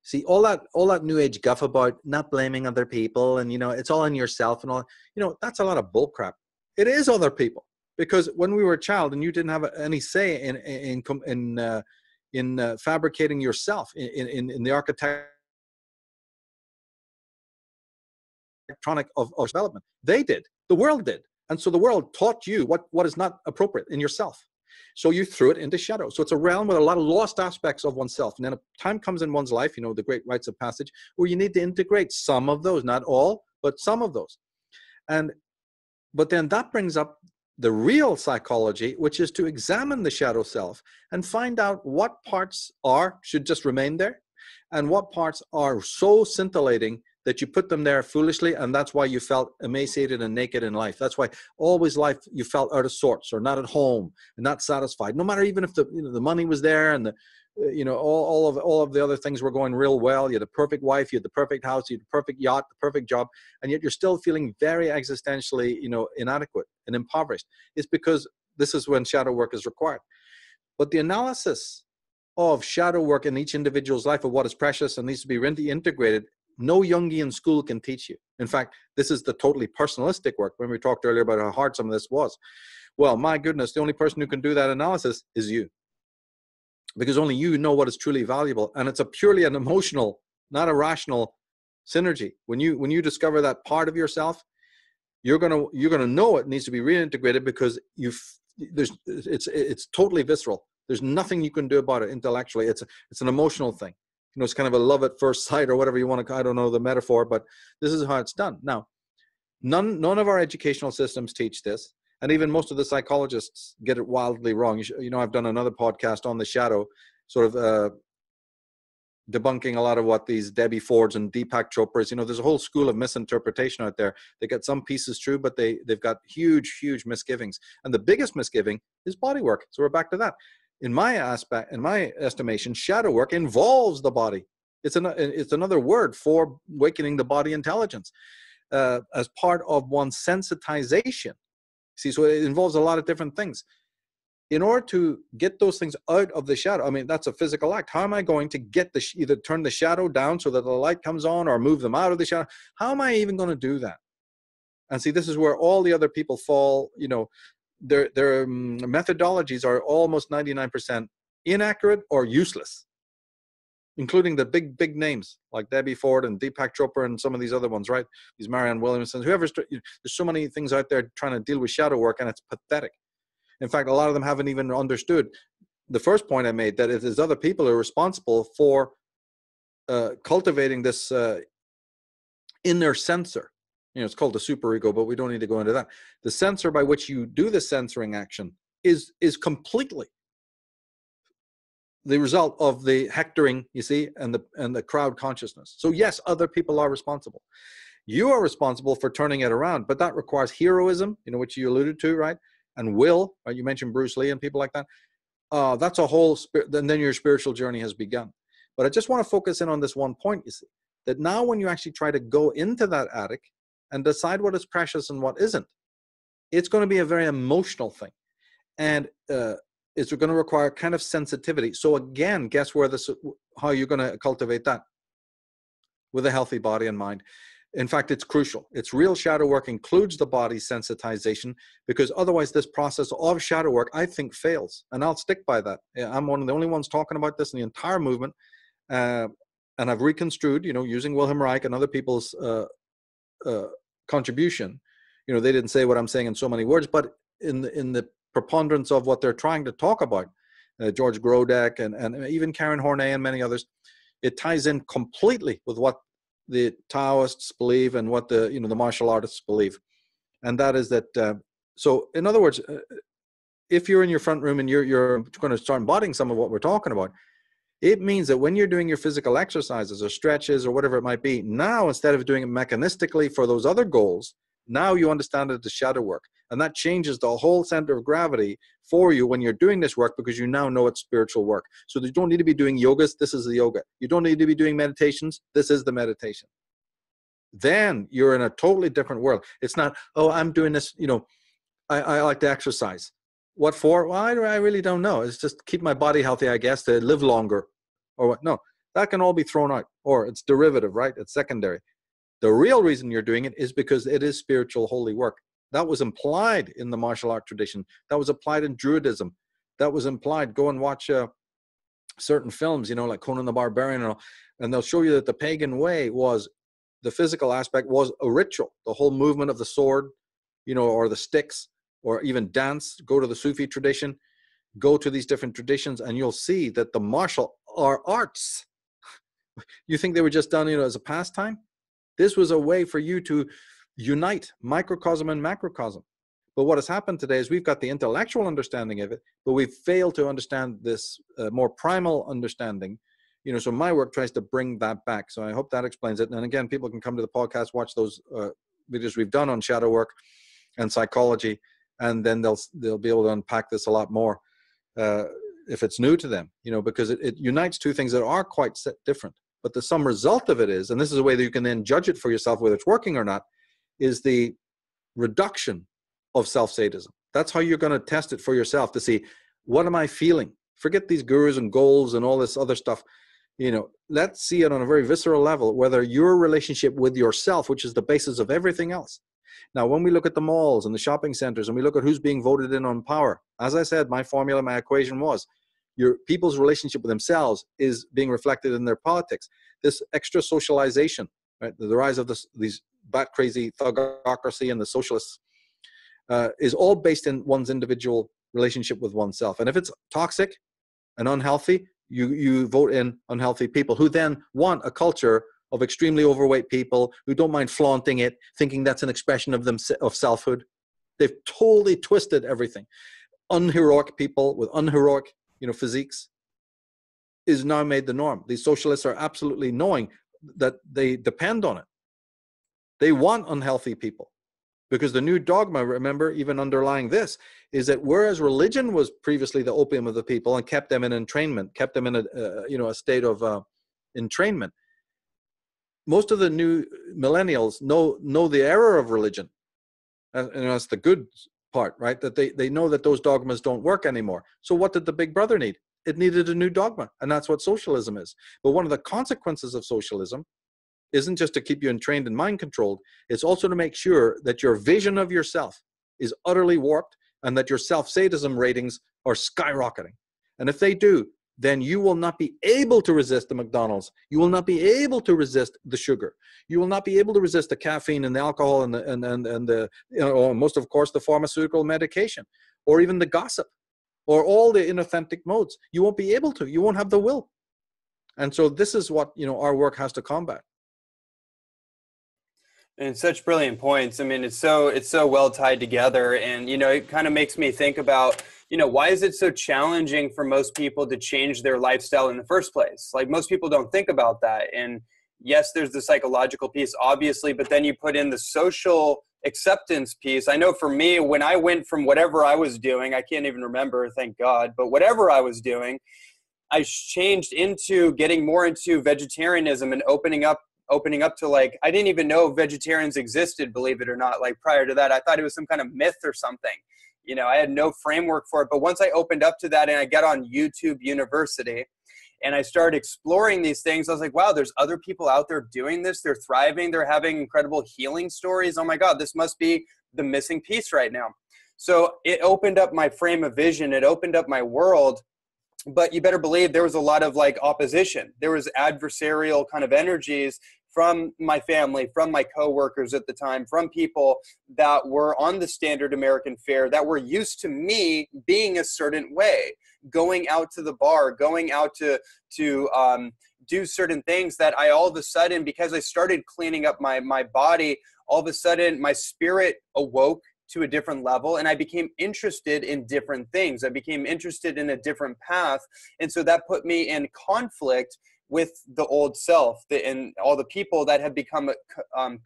see, all that new age guff about not blaming other people and, it's all in yourself and all, that's a lot of bull crap. It is other people, because when we were a child and you didn't have any say in fabricating yourself in the architectronic of development, they did, the world did. And so the world taught you what is not appropriate in yourself. So you threw it into shadow. So it's a realm with a lot of lost aspects of oneself. And then a time comes in one's life, the great rites of passage, where you need to integrate some of those, not all, but some of those. But then that brings up the real psychology, which is to examine the shadow self and find out what parts should just remain there and what parts are so scintillating that you put them there foolishly, and that's why you felt emaciated and naked in life. That's why always life you felt out of sorts or not at home and not satisfied, no matter even if the money was there and all of the other things were going real well. You had the perfect wife, you had the perfect house, you had the perfect yacht, the perfect job, and yet you're still feeling very existentially inadequate and impoverished. It's because this is when shadow work is required. But the analysis of shadow work in each individual's life of what is precious and needs to be really integrated, no Jungian school can teach you. In fact, this is the totally personalistic work. When we talked earlier about how hard some of this was, well, my goodness, the only person who can do that analysis is you, because only you know what is truly valuable, and it's purely an emotional, not a rational synergy. When you discover that part of yourself, you're gonna know it needs to be reintegrated, because it's totally visceral. There's nothing you can do about it intellectually. It's an emotional thing. It's kind of a love at first sight or whatever you want to, I don't know the metaphor, but this is how it's done. Now, none of our educational systems teach this. And even most of the psychologists get it wildly wrong. I've done another podcast on the shadow, sort of debunking a lot of what these Debbie Fords and Deepak Chopras, there's a whole school of misinterpretation out there. They get some pieces true, but they've got huge, huge misgivings. And the biggest misgiving is body work. So we're back to that. In my estimation, shadow work involves the body. It's another word for awakening the body intelligence as part of one's sensitization. See, so it involves a lot of different things. in order to get those things out of the shadow, I mean, that's a physical act. How am I going to get either turn the shadow down so that the light comes on or move them out of the shadow? How am I even going to do that? And see, this is where all the other people fall, you know, their methodologies are almost 99% inaccurate or useless, including the big names like Debbie Ford and Deepak Chopra and some of these other ones, right? These Marianne Williamson, whoever's, there's so many things out there trying to deal with shadow work, and it's pathetic. In fact, a lot of them haven't even understood the first point I made, that it is other people who are responsible for cultivating this inner sensor. You know, it's called the superego, but we don't need to go into that. The sensor by which you do the censoring action is completely the result of the hectoring, you see, and the crowd consciousness. So yes, other people are responsible. You are responsible for turning it around, but that requires heroism, you know, which you alluded to, right? And will, right? You mentioned Bruce Lee and people like that. That's a whole then your spiritual journey has begun. But I just want to focus in on this one point, you see, that now when you actually try to go into that attic and decide what is precious and what isn't, it's going to be a very emotional thing. And it's going to require kind of sensitivity. So again, guess where how you're going to cultivate that? With a healthy body and mind. In fact, it's crucial. It's real shadow work includes the body's sensitization, because otherwise this process of shadow work, I think, fails. And I'll stick by that. I'm one of the only ones talking about this in the entire movement. And I've reconstrued, you know, using Wilhelm Reich and other people's contribution. You know, they didn't say what I'm saying in so many words, but in the preponderance of what they're trying to talk about, George Grodek and even Karen Horney and many others, it ties in completely with what the Taoists believe and what the martial artists believe. And that is that, so in other words, if you're in your front room and you're going to start embodying some of what we're talking about, it means that when you're doing your physical exercises or stretches or whatever it might be, now instead of doing it mechanistically for those other goals, now you understand it as shadow work. And that changes the whole center of gravity for you when you're doing this work, because you now know it's spiritual work. So you don't need to be doing yogas. This is the yoga. You don't need to be doing meditations. This is the meditation. Then you're in a totally different world. It's not, oh, I'm doing this, you know, I like to exercise. What for? Well, I really don't know. It's just keep my body healthy, I guess, to live longer. Or what? No, that can all be thrown out. Or it's derivative, right? It's secondary. The real reason you're doing it is because it is spiritual, holy work. That was implied in the martial art tradition. That was applied in Druidism. That was implied. Go and watch certain films, you know, like Conan the Barbarian, and they'll show you that the pagan way was, the physical aspect was a ritual. The whole movement of the sword, you know, or the sticks, or even dance. Go to the Sufi tradition. Go to these different traditions, and you'll see that the martial arts, you think they were just done, you know, as a pastime? This was a way for you to unite microcosm and macrocosm. But what has happened today is we've got the intellectual understanding of it, but we've failed to understand this more primal understanding. You know, so my work tries to bring that back. So I hope that explains it. And again, people can come to the podcast, watch those videos we've done on shadow work and psychology, and then they'll be able to unpack this a lot more if it's new to them. You know, because it unites two things that are quite different. But the sum result of it is, and this is a way that you can then judge it for yourself whether it's working or not, is the reduction of self-sadism. That's how you're going to test it for yourself to see, what am I feeling? Forget these gurus and goals and all this other stuff. You know, let's see it on a very visceral level, whether your relationship with yourself, which is the basis of everything else. Now, when we look at the malls and the shopping centers and we look at who's being voted in on power, as I said, my formula, my equation was, your people's relationship with themselves is being reflected in their politics. This extra socialization, right? The rise of these bat crazy thugocracy and the socialists is all based in one's individual relationship with oneself. And if it's toxic and unhealthy, you vote in unhealthy people who then want a culture of extremely overweight people who don't mind flaunting it, thinking that's an expression of selfhood. They've totally twisted everything. Unheroic people with unheroic, you know, physiques is now made the norm. These socialists are absolutely knowing that they depend on it. They want unhealthy people, because the new dogma, remember, even underlying this, is that whereas religion was previously the opium of the people and kept them in entrainment, kept them in a state of entrainment, most of the new millennials know the error of religion. And that's the good part, right? That they know that those dogmas don't work anymore. So what did the big brother need? It needed a new dogma. And that's what socialism is. But one of the consequences of socialism isn't just to keep you entrained and mind controlled. It's also to make sure that your vision of yourself is utterly warped and that your self-sadism ratings are skyrocketing. And if they do, then you will not be able to resist the McDonald's. You will not be able to resist the sugar. You will not be able to resist the caffeine and the alcohol and the most of course the pharmaceutical medication, or even the gossip, or all the inauthentic modes. You won't be able to. You won't have the will. And so this is what our work has to combat. And such brilliant points. I mean, it's so well tied together, and it kind of makes me think about why is it so challenging for most people to change their lifestyle in the first place? Like, most people don't think about that. And yes, there's the psychological piece, obviously, but then you put in the social acceptance piece. I know for me, when I went from whatever I was doing, I can't even remember, thank God, but whatever I was doing, I changed into getting more into vegetarianism and opening up to, like, I didn't even know vegetarians existed, believe it or not. Like, prior to that, I thought it was some kind of myth or something. I had no framework for it. But once I opened up to that and I got on YouTube University and I started exploring these things, I was like, wow, there's other people out there doing this. They're thriving. They're having incredible healing stories. Oh my God, this must be the missing piece right now. So it opened up my frame of vision. It opened up my world. But you better believe there was a lot of like opposition. There was adversarial kind of energies from my family, from my coworkers at the time, from people that were on the standard American fare, that were used to me being a certain way, going out to the bar, going out to do certain things that I all of a sudden, because I started cleaning up my body, all of a sudden my spirit awoke to a different level, and I became interested in different things. I became interested in a different path. And so that put me in conflict with the old self and all the people that had become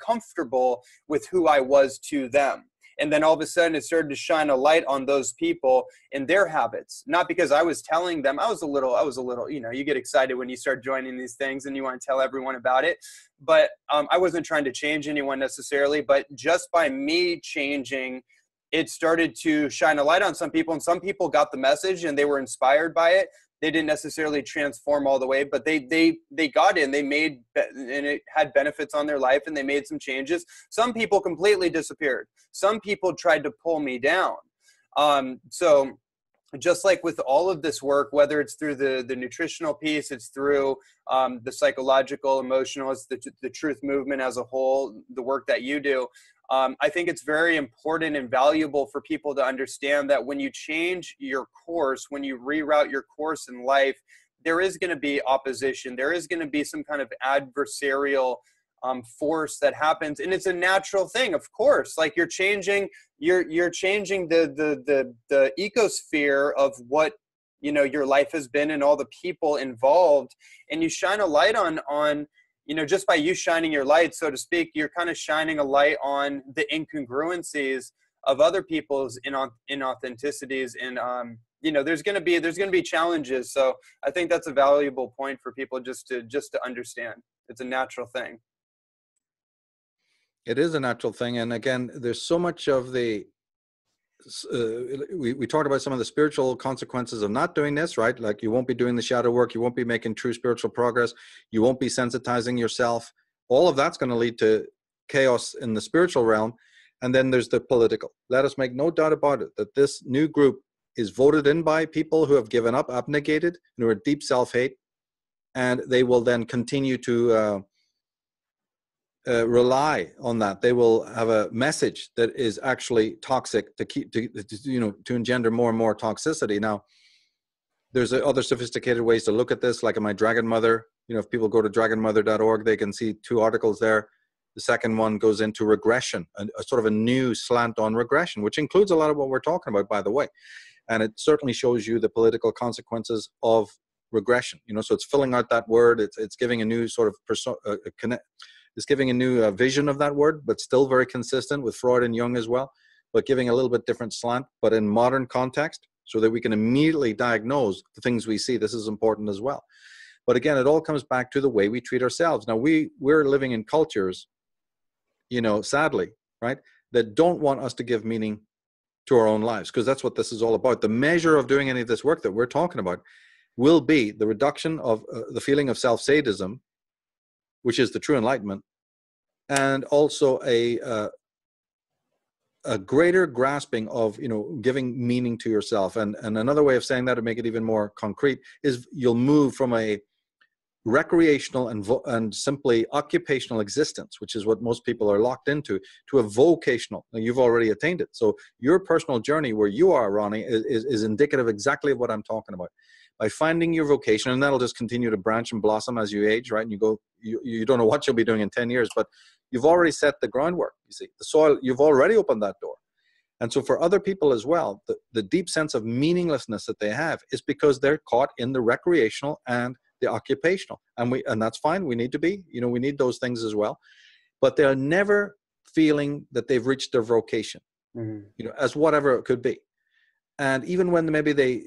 comfortable with who I was to them. And then all of a sudden it started to shine a light on those people and their habits. Not because I was telling them. I was a little, you get excited when you start joining these things and you want to tell everyone about it. But I wasn't trying to change anyone necessarily, but just by me changing, it started to shine a light on some people, and some people got the message and they were inspired by it. They didn't necessarily transform all the way, but they got in, and it had benefits on their life, and they made some changes. Some people completely disappeared. Some people tried to pull me down. So just like with all of this work, whether it's through the nutritional piece, it's through the psychological, emotional, it's the truth movement as a whole, the work that you do, I think it's very important and valuable for people to understand that when you change your course, when you reroute your course in life, there is going to be opposition. There is going to be some kind of adversarial force that happens, and it's a natural thing, of course. Like, you're changing the ecosphere of what your life has been and all the people involved, and you shine a light on just by you shining your light, so to speak, you're kind of shining a light on the incongruencies of other people's inauthenticities, and there's going to be challenges. So I think that's a valuable point for people just to understand. It's a natural thing. It is a natural thing. And again, there's so much of the, we talked about some of the spiritual consequences of not doing this, right? Like, you won't be doing the shadow work. You won't be making true spiritual progress. You won't be sensitizing yourself. All of that's going to lead to chaos in the spiritual realm. And then there's the political. Let us make no doubt about it, that this new group is voted in by people who have given up, abnegated, and who are deep self-hate. And they will then continue to rely on that. They will have a message that is actually toxic to engender more and more toxicity. Now, there's other sophisticated ways to look at this, like in my Dragon Mother. If people go to dragonmother.org, they can see 2 articles there. The second one goes into regression, a sort of a new slant on regression, which includes a lot of what we're talking about, by the way. And it certainly shows you the political consequences of regression. So it's filling out that word. It's giving a new sort of it's giving a new vision of that word, but still very consistent with Freud and Jung as well, but giving a little bit different slant, but in modern context, so that we can immediately diagnose the things we see. This is important as well. But again, it all comes back to the way we treat ourselves. Now, we're living in cultures, sadly, right, that don't want us to give meaning to our own lives, because that's what this is all about. The measure of doing any of this work that we're talking about will be the reduction of the feeling of self-sadism, which is the true enlightenment, and also a greater grasping of, giving meaning to yourself. And another way of saying that, to make it even more concrete, is you'll move from a recreational and simply occupational existence, which is what most people are locked into, to a vocational. Now, you've already attained it. So your personal journey where you are, Ronnie, is indicative exactly of what I'm talking about. By finding your vocation, and that'll just continue to branch and blossom as you age, right? And you don't know what you'll be doing in 10 years, but you've already set the groundwork. You see, the soil, you've already opened that door. And so for other people as well, the deep sense of meaninglessness that they have is because they're caught in the recreational and the occupational. And that's fine. We need to be, we need those things as well. But they're never feeling that they've reached their vocation, as whatever it could be. And even when maybe they,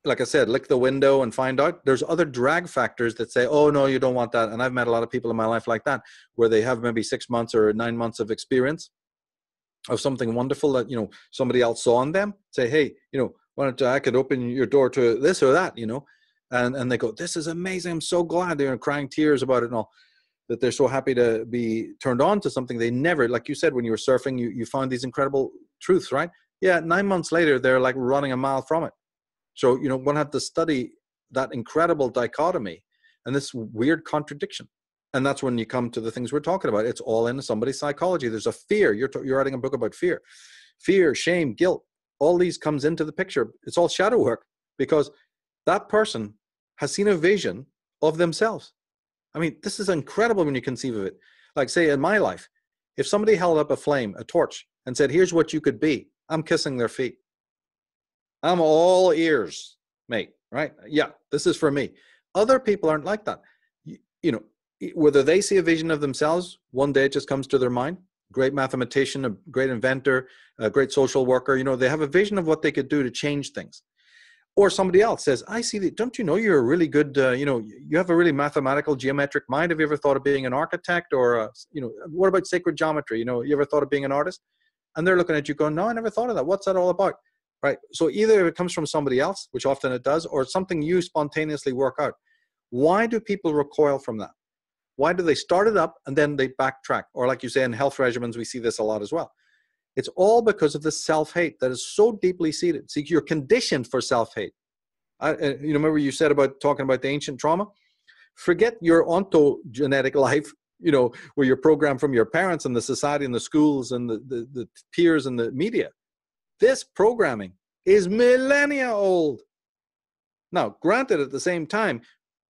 like I said, lick the window and find out, there's other drag factors that say, oh, no, you don't want that. And I've met a lot of people in my life like that, where they have maybe 6 months or 9 months of experience of something wonderful that, somebody else saw in them. Say, hey, why don't I could open your door to this or that, and they go, this is amazing. I'm so glad. They're crying tears about it and all, that they're so happy to be turned on to something they never, like you said, when you were surfing, you found these incredible truths, right? Yeah, 9 months later, they're like running a mile from it. So, one had to study that incredible dichotomy and this weird contradiction. And that's when you come to the things we're talking about. It's all in somebody's psychology. There's a fear. You're writing a book about fear. Fear, shame, guilt, all these comes into the picture. It's all shadow work, because that person has seen a vision of themselves. I mean, this is incredible when you conceive of it. Like, say, in my life, if somebody held up a flame, a torch, and said, here's what you could be, I'm kissing their feet. I'm all ears, mate, right? Yeah, this is for me. Other people aren't like that. Whether they see a vision of themselves, one day it just comes to their mind. Great mathematician, a great inventor, a great social worker, they have a vision of what they could do to change things. Or somebody else says, I see that, don't you know you're a really good, you have a really mathematical, geometric mind. Have you ever thought of being an architect? Or, what about sacred geometry? You ever thought of being an artist? And they're looking at you going, no, I never thought of that. What's that all about? Right. So either it comes from somebody else, which often it does, or something you spontaneously work out. Why do people recoil from that? Why do they start it up and then they backtrack? Or like you say, in health regimens, we see this a lot as well. It's all because of the self-hate that is so deeply seated. See, you're conditioned for self-hate. Remember you said about talking about the ancient trauma? Forget your ontogenetic life, where you're programmed from your parents and the society and the schools and the peers and the media. This programming is millennia old. Now, granted, at the same time,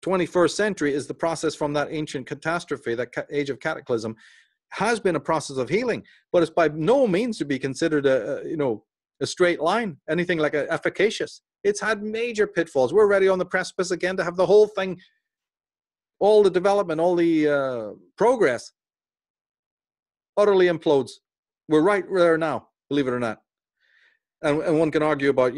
21st century is the process from that ancient catastrophe, that age of cataclysm, has been a process of healing, but it's by no means to be considered a straight line, anything like efficacious. It's had major pitfalls. We're ready on the precipice again to have the whole thing, all the development, all the progress utterly implodes. We're right there now, believe it or not. And one can argue about,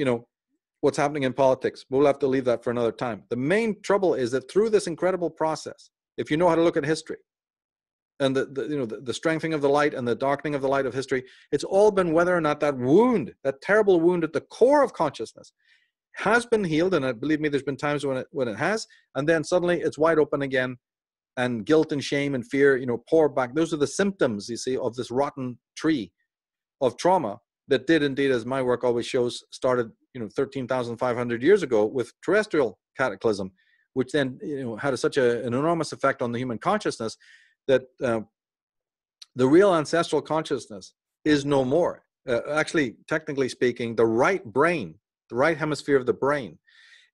what's happening in politics. We'll have to leave that for another time. The main trouble is that through this incredible process, if you know how to look at history and the strengthening of the light and the darkening of the light of history, it's all been whether or not that wound, that terrible wound at the core of consciousness, has been healed. And believe me, there's been times when it has, and then suddenly it's wide open again, and guilt and shame and fear, pour back. Those are the symptoms, you see, of this rotten tree of trauma that did indeed, as my work always shows, started 13,500 years ago with terrestrial cataclysm, which then had such an enormous effect on the human consciousness that the real ancestral consciousness is no more. Actually, technically speaking, the right brain, the right hemisphere of the brain,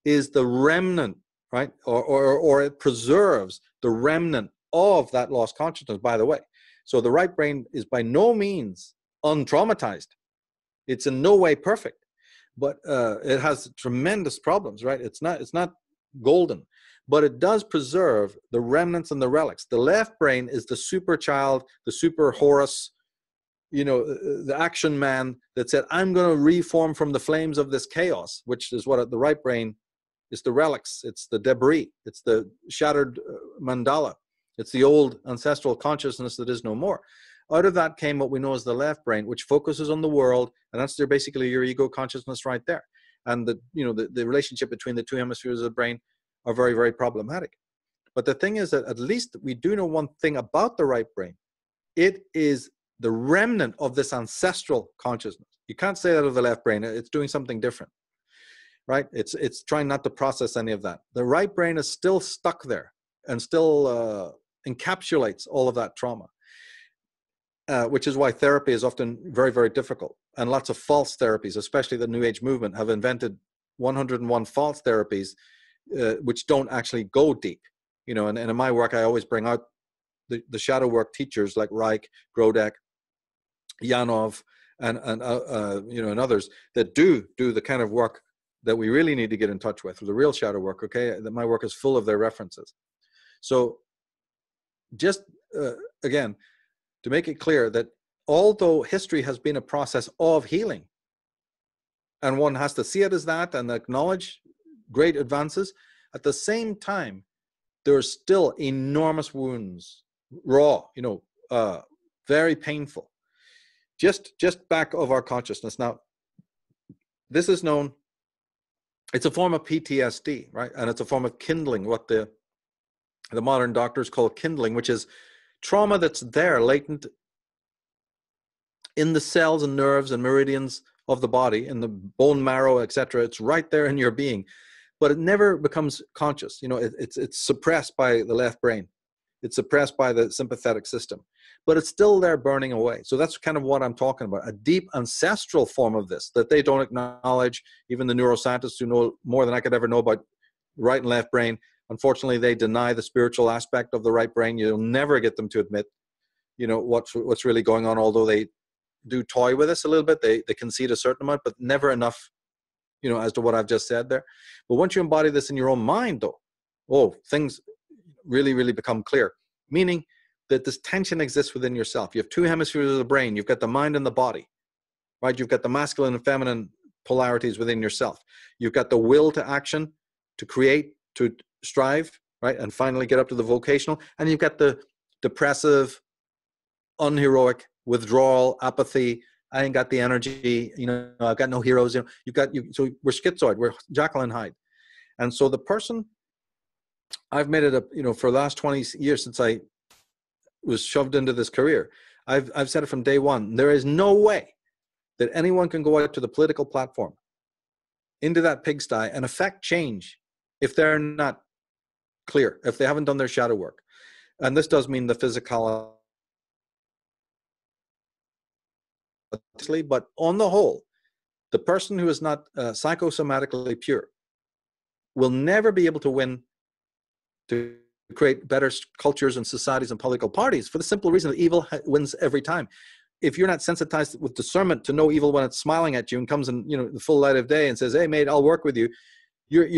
is the remnant, right? Or it preserves the remnant of that lost consciousness, by the way. So the right brain is by no means untraumatized. It's in no way perfect, but it has tremendous problems, right? It's not golden, but it does preserve the remnants and the relics. The left brain is the super child, the super Horus, the action man that said, I'm going to reform from the flames of this chaos, which is what the right brain is. The relics, it's the debris, it's the shattered mandala, it's the old ancestral consciousness that is no more. Out of that came what we know as the left brain, which focuses on the world, and that's basically your ego consciousness right there. And the relationship between the two hemispheres of the brain are very, very problematic. But the thing is that at least we do know one thing about the right brain. It is the remnant of this ancestral consciousness. You can't say that of the left brain. It's doing something different, right? It's trying not to process any of that. The right brain is still stuck there and still encapsulates all of that trauma, which is why therapy is often very, very difficult. And lots of false therapies, especially the New Age movement, have invented 101 false therapies, which don't actually go deep. And in my work, I always bring out the shadow work teachers like Reich, Grodek, Yanov, and others that do the kind of work that we really need to get in touch with, the real shadow work. Okay, that my work is full of their references. So, just again, to make it clear that although history has been a process of healing, and one has to see it as that and acknowledge great advances, at the same time, there are still enormous wounds, raw, very painful, just back of our consciousness. Now, this is known, it's a form of PTSD, right? And it's a form of kindling, what the modern doctors call kindling, which is trauma that's there, latent in the cells and nerves and meridians of the body, in the bone marrow, etc. It's right there in your being, but it never becomes conscious. It's suppressed by the left brain. It's suppressed by the sympathetic system, but it's still there burning away. So that's kind of what I'm talking about, a deep ancestral form of this that they don't acknowledge. Even the neuroscientists who know more than I could ever know about right and left brain, unfortunately, they deny the spiritual aspect of the right brain. You'll never get them to admit, what's really going on, although they do toy with us a little bit. They concede a certain amount, but never enough, as to what I've just said there. But once you embody this in your own mind, though, things really, really become clear, meaning that this tension exists within yourself. You have two hemispheres of the brain. You've got the mind and the body, right? You've got the masculine and feminine polarities within yourself. You've got the will to action, to create, to strive, right? And finally get up to the vocational. And you've got the depressive, unheroic, withdrawal, apathy. I ain't got the energy, I've got no heroes. So we're schizoid, we're Jekyll and Hyde. And so the person, I've made it up, for the last 20 years since I was shoved into this career, I've said it from day one, there is no way that anyone can go out to the political platform, into that pigsty, and affect change if they're not clear, if they haven't done their shadow work. And this does mean the physical, but on the whole, the person who is not psychosomatically pure will never be able to win, to create better cultures and societies and political parties, for the simple reason that evil wins every time. If you're not sensitized with discernment to know evil when it's smiling at you and comes in the full light of day and says, hey mate, I'll work with you,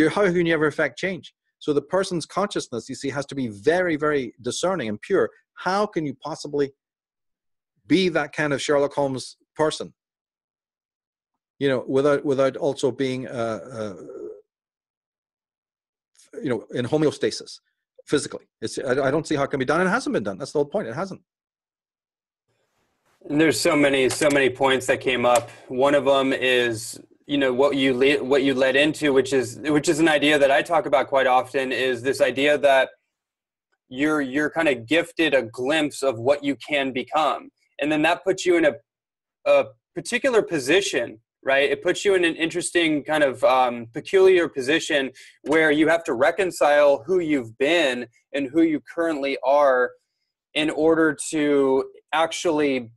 how can you ever affect change? So the person's consciousness, you see, has to be very, very discerning and pure. How can you possibly be that kind of Sherlock Holmes person, without also being in homeostasis physically? I don't see how it can be done, and it hasn't been done. That's the whole point. It hasn't. And there's so many points that came up. One of them is, what you led into, which is an idea that I talk about quite often, is this idea that you're kind of gifted a glimpse of what you can become, and then that puts you in a particular position, right? It puts you in an interesting kind of peculiar position where you have to reconcile who you've been and who you currently are in order to actually,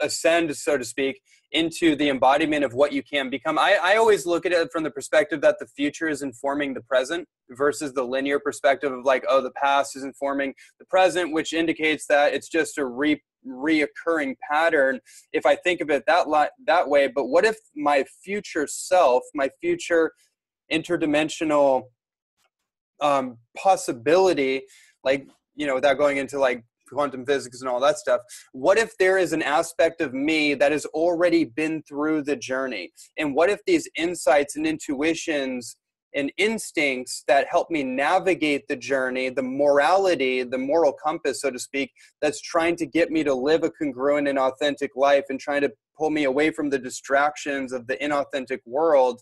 ascend, so to speak, into the embodiment of what you can become. I always look at it from the perspective that the future is informing the present versus the linear perspective of the past is informing the present, which indicates that it's just a reoccurring pattern if I think of it that way. But what if my future self, my future interdimensional possibility, without going into quantum physics and all that stuff, what if there is an aspect of me that has already been through the journey? And what if these insights and intuitions and instincts that help me navigate the journey, the morality, the moral compass, so to speak, that's trying to get me to live a congruent and authentic life and trying to pull me away from the distractions of the inauthentic world.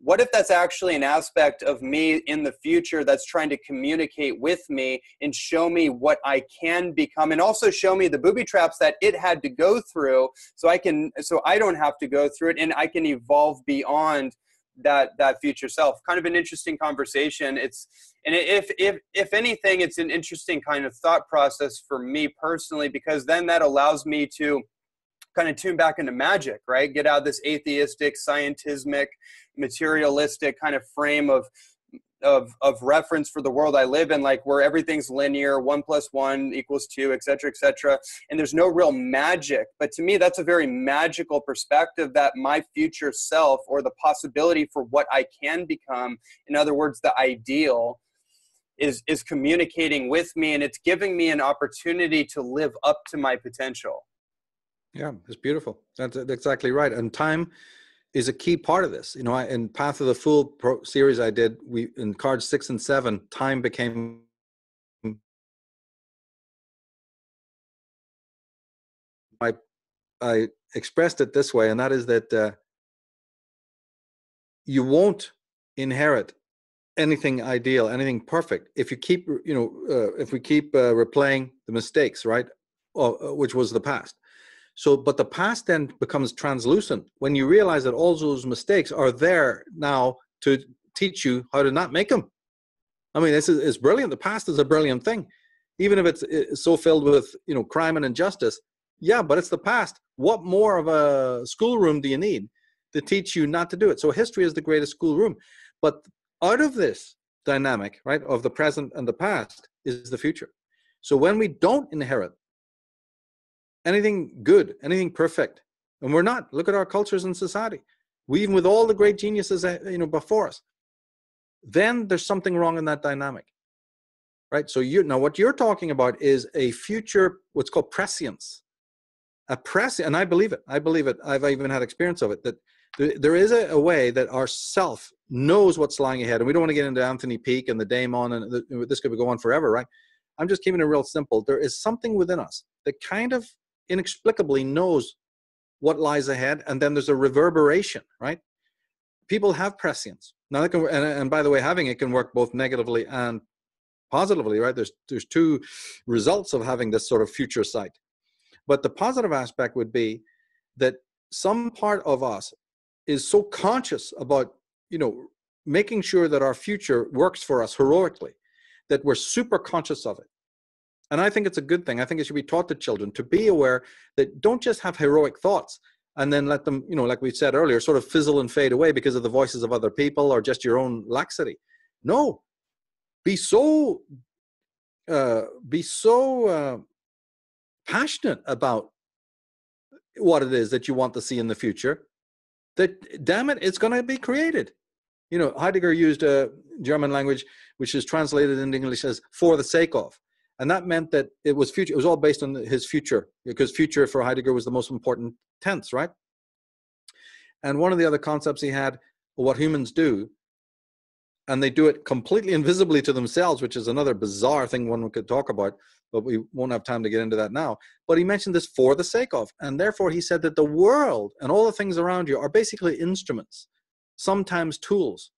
What if that's actually an aspect of me in the future that's trying to communicate with me and show me what I can become, and also show me the booby traps that it had to go through so I don't have to go through it, and I can evolve beyond that future self. Kind of an interesting conversation. If anything, it's an interesting kind of thought process for me personally, because then that allows me to kind of tune back into magic, right? Get out of this atheistic, scientismic, materialistic kind of frame of reference for the world I live in, like where everything's linear, 1 + 1 = 2, et cetera, and there's no real magic. But to me, that's a very magical perspective, that my future self, or the possibility for what I can become, in other words, the ideal, is communicating with me, and it's giving me an opportunity to live up to my potential. Yeah, it's beautiful. That's exactly right. And time is a key part of this. You know, in Path of the Fool series I did, in cards 6 and 7, time became I expressed it this way, and that is that you won't inherit anything ideal, anything perfect, if you keep, if we keep replaying the mistakes, right, which was the past. So, but the past then becomes translucent when you realize that all those mistakes are there now to teach you how to not make them. I mean, it's brilliant. The past is a brilliant thing, even if it's so filled with, crime and injustice. Yeah, but it's the past. What more of a schoolroom do you need to teach you not to do it? So history is the greatest schoolroom. But out of this dynamic, right, of the present and the past is the future. So when we don't inherit anything good, anything perfect, and we're not, look at our cultures and society, even with all the great geniuses, before us, then there's something wrong in that dynamic, right? So now what you're talking about is a future, what's called prescience. And I believe it. I've even had experience of it, that there is a way that our self knows what's lying ahead. And we don't want to get into Anthony Peake and the daemon, and this could go on forever, right? I'm just keeping it real simple. There is something within us that kind of inexplicably knows what lies ahead, and then there's a reverberation, right? People have prescience. Now, and by the way, having it can work both negatively and positively, right? There's two results of having this sort of future sight. But the positive aspect would be that some part of us is so conscious about, making sure that our future works for us heroically, that we're super conscious of it. And I think it's a good thing. I think it should be taught to children to be aware that don't just have heroic thoughts and then let them, like we said earlier, sort of fizzle and fade away because of the voices of other people or just your own laxity. No, be so passionate about what it is that you want to see in the future that, damn it, it's going to be created. Heidegger used a German language which is translated into English as "for the sake of." And that meant that it was future. It was all based on his future, because future for Heidegger was the most important tense, right? And one of the other concepts he had, what humans do, and they do it completely invisibly to themselves, which is another bizarre thing one could talk about, but we won't have time to get into that now. But he mentioned this "for the sake of," and therefore he said that the world and all the things around you are basically instruments, sometimes tools,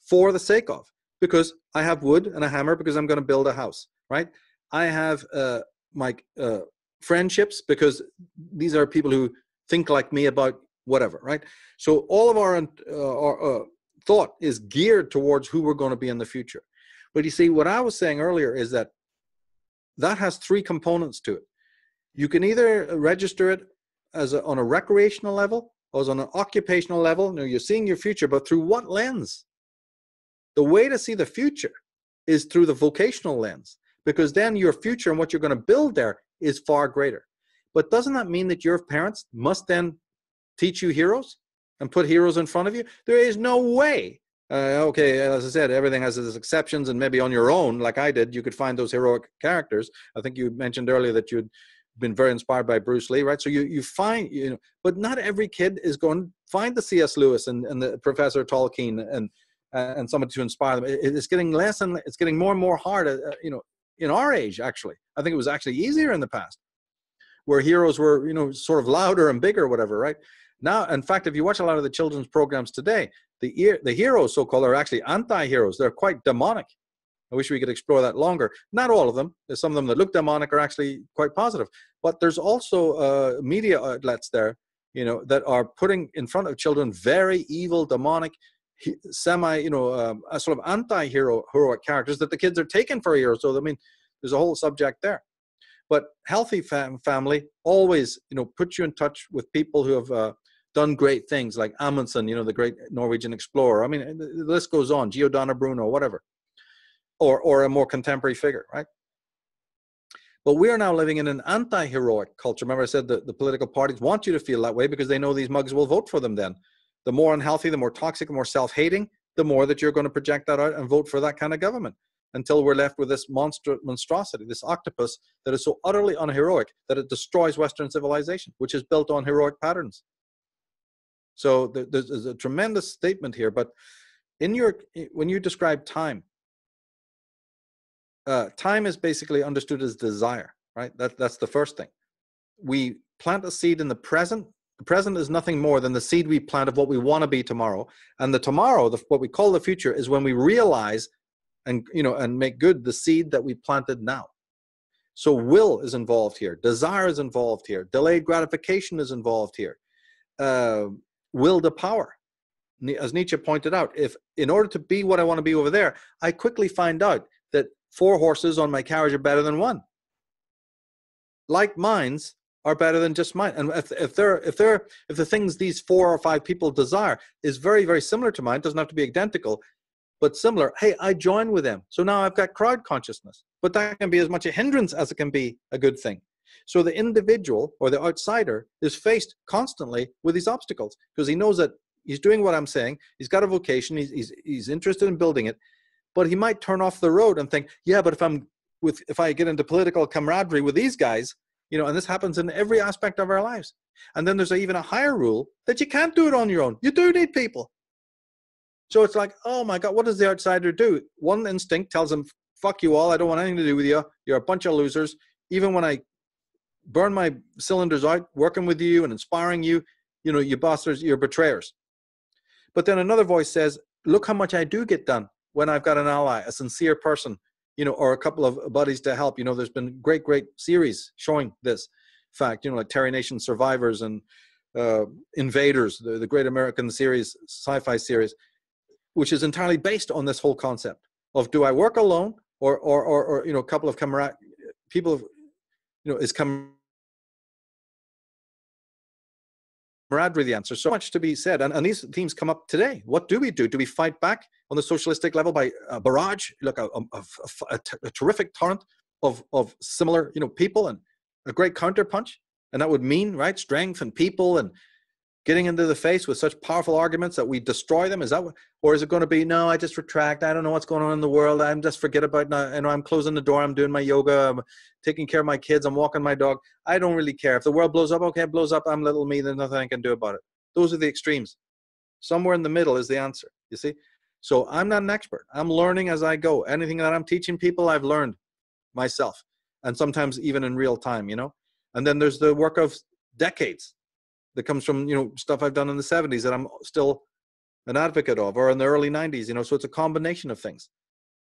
for the sake of. Because I have wood and a hammer because I'm going to build a house, right? I have my friendships because these are people who think like me about whatever, right? So all of our thought is geared towards who we're going to be in the future. But you see, what I was saying earlier is that has 3 components to it. You can either register it as on a recreational level or as on an occupational level. Now, you're seeing your future, but through what lens? The way to see the future is through the vocational lens, because then your future and what you're going to build there is far greater. But doesn't that mean that your parents must then teach you heroes and put heroes in front of you? There is no way. Okay, as I said, everything has its exceptions, and maybe on your own, like I did, you could find those heroic characters. I think you mentioned earlier that you'd been very inspired by Bruce Lee, right? So you find, but not every kid is going to find the C.S. Lewis and the Professor Tolkien and and somebody to inspire them. It's getting less and it's getting more and more hard, in our age, actually. I think it was actually easier in the past, where heroes were, sort of louder and bigger, whatever, right? Now, in fact, if you watch a lot of the children's programs today, the heroes, so-called, are actually anti-heroes. They're quite demonic. I wish we could explore that longer. Not all of them. There's some of them that look demonic are actually quite positive. But there's also media outlets there, that are putting in front of children very evil, demonic, sort of anti-hero, heroic characters that the kids are taking for heroes. So, I mean, there's a whole subject there. But healthy family always, puts you in touch with people who have done great things, like Amundsen, the great Norwegian explorer. I mean, the list goes on, Giordano Bruno, whatever. Or a more contemporary figure, right? But we are now living in an anti-heroic culture. Remember I said that the political parties want you to feel that way because they know these mugs will vote for them then. The more unhealthy, the more toxic, the more self-hating, the more that you're going to project that out and vote for that kind of government, until we're left with this monstrosity, this octopus that is so utterly unheroic that it destroys Western civilization, which is built on heroic patterns. So there's a tremendous statement here. But when you describe time, time is basically understood as desire, right? That's the first thing. We plant a seed in the present. The present is nothing more than the seed we plant of what we want to be tomorrow. And the tomorrow, what we call the future, is when we realize and make good the seed that we planted now. So will is involved here. Desire is involved here. Delayed gratification is involved here. Will to power. As Nietzsche pointed out, if in order to be what I want to be over there, I quickly find out that 4 horses on my carriage are better than 1. Like minds are better than just mine. And if the things these 4 or 5 people desire is very, very similar to mine, doesn't have to be identical, but similar, hey, I join with them. So now I've got crowd consciousness. But that can be as much a hindrance as it can be a good thing. So the individual or the outsider is faced constantly with these obstacles because he knows that he's doing what I'm saying. He's got a vocation. He's interested in building it. But he might turn off the road and think, yeah, but if I get into political camaraderie with these guys, and this happens in every aspect of our lives. And then there's even a higher rule that you can't do it on your own. You do need people. So it's like, oh my God, what does the outsider do? One instinct tells him, fuck you all. I don't want anything to do with you. You're a bunch of losers. Even when I burn my cylinders out, working with you and inspiring you, you bastards, you're betrayers. But then another voice says, look how much I do get done when I've got an ally, a sincere person, or a couple of buddies to help. There's been great series showing this fact, like Terry Nation Survivors and Invaders, the great American series, sci-fi series, which is entirely based on this whole concept of, do I work alone or a couple of people, is camaraderie the answer? So much to be said, and these themes come up today. What do we do? Do we fight back on the socialistic level by a barrage, like a terrific torrent of similar people, and a great counterpunch? And that would mean, right, strength and people and getting into the face with such powerful arguments that we destroy them? Is that what, or is it going to be, no, I just retract, I don't know what's going on in the world, I'm just forget about now, I'm closing the door, I'm doing my yoga, I'm taking care of my kids, I'm walking my dog, I don't really care. If the world blows up, okay, it blows up, I'm little me, there's nothing I can do about it. Those are the extremes. Somewhere in the middle is the answer, you see? So I'm not an expert. I'm learning as I go. Anything that I'm teaching people, I've learned myself, and sometimes even in real time, And then there's the work of decades that comes from, stuff I've done in the 70s that I'm still an advocate of, or in the early 90s, so it's a combination of things.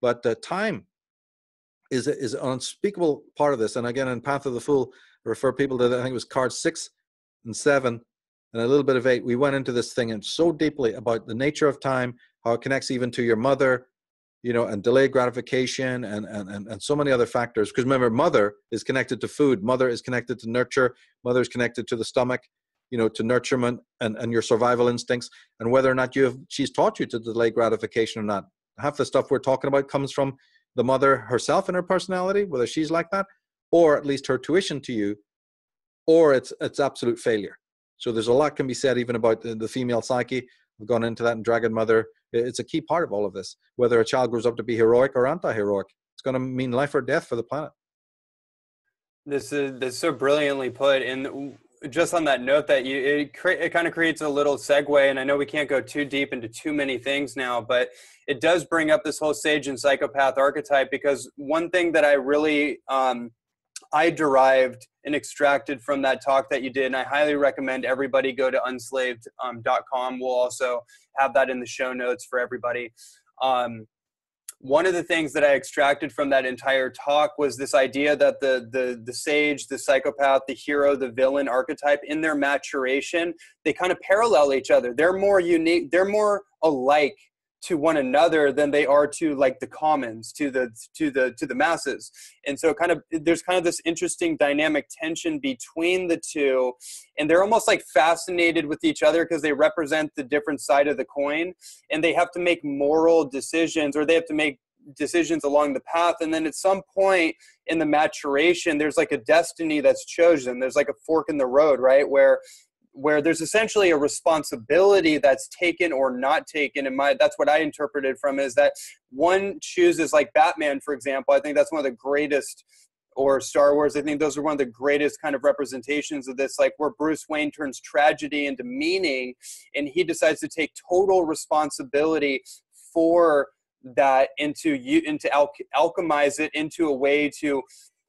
But time is an unspeakable part of this. And again, in Path of the Fool, I refer people to, I think it was cards 6 and 7 and a little bit of 8. We went into this thing and so deeply about the nature of time, how it connects even to your mother, and delayed gratification and so many other factors. Because remember, mother is connected to food. Mother is connected to nurture. Mother is connected to the stomach, to nurturement and your survival instincts, and whether or not she's taught you to delay gratification or not. Half the stuff we're talking about comes from the mother herself and her personality, whether she's like that, or at least her tuition to you, or it's absolute failure. So there's a lot can be said even about the female psyche. We've gone into that in Dragon Mother. It's a key part of all of this, whether a child grows up to be heroic or anti-heroic. It's going to mean life or death for the planet. This is so brilliantly put. And just on that note that it kind of creates a little segue, and I know we can't go too deep into too many things now, but it does bring up this whole sage and psychopath archetype, because one thing that I really I derived and extracted from that talk that you did, and I highly recommend everybody go to unslaved.com. We'll also have that in the show notes for everybody. One of the things that I extracted from that entire talk was this idea that the sage, the psychopath, the hero, the villain archetype, in their maturation, they kind of parallel each other. They're more unique. They're more alike to one another than they are to like the commons, to the masses. And so there's kind of this interesting dynamic tension between the two, and they're almost like fascinated with each other because they represent the different side of the coin, and they have to make moral decisions, or they have to make decisions along the path. And then at some point in the maturation, there's like a destiny that's chosen. There's like a fork in the road, right? Where there's essentially a responsibility that's taken or not taken. And that's what I interpreted from, is that one chooses, like Batman, for example. I think that's one of the greatest, or Star Wars. I think those are one of the greatest kind of representations of this, like where Bruce Wayne turns tragedy into meaning, and he decides to take total responsibility for that, and to alchemize it into a way to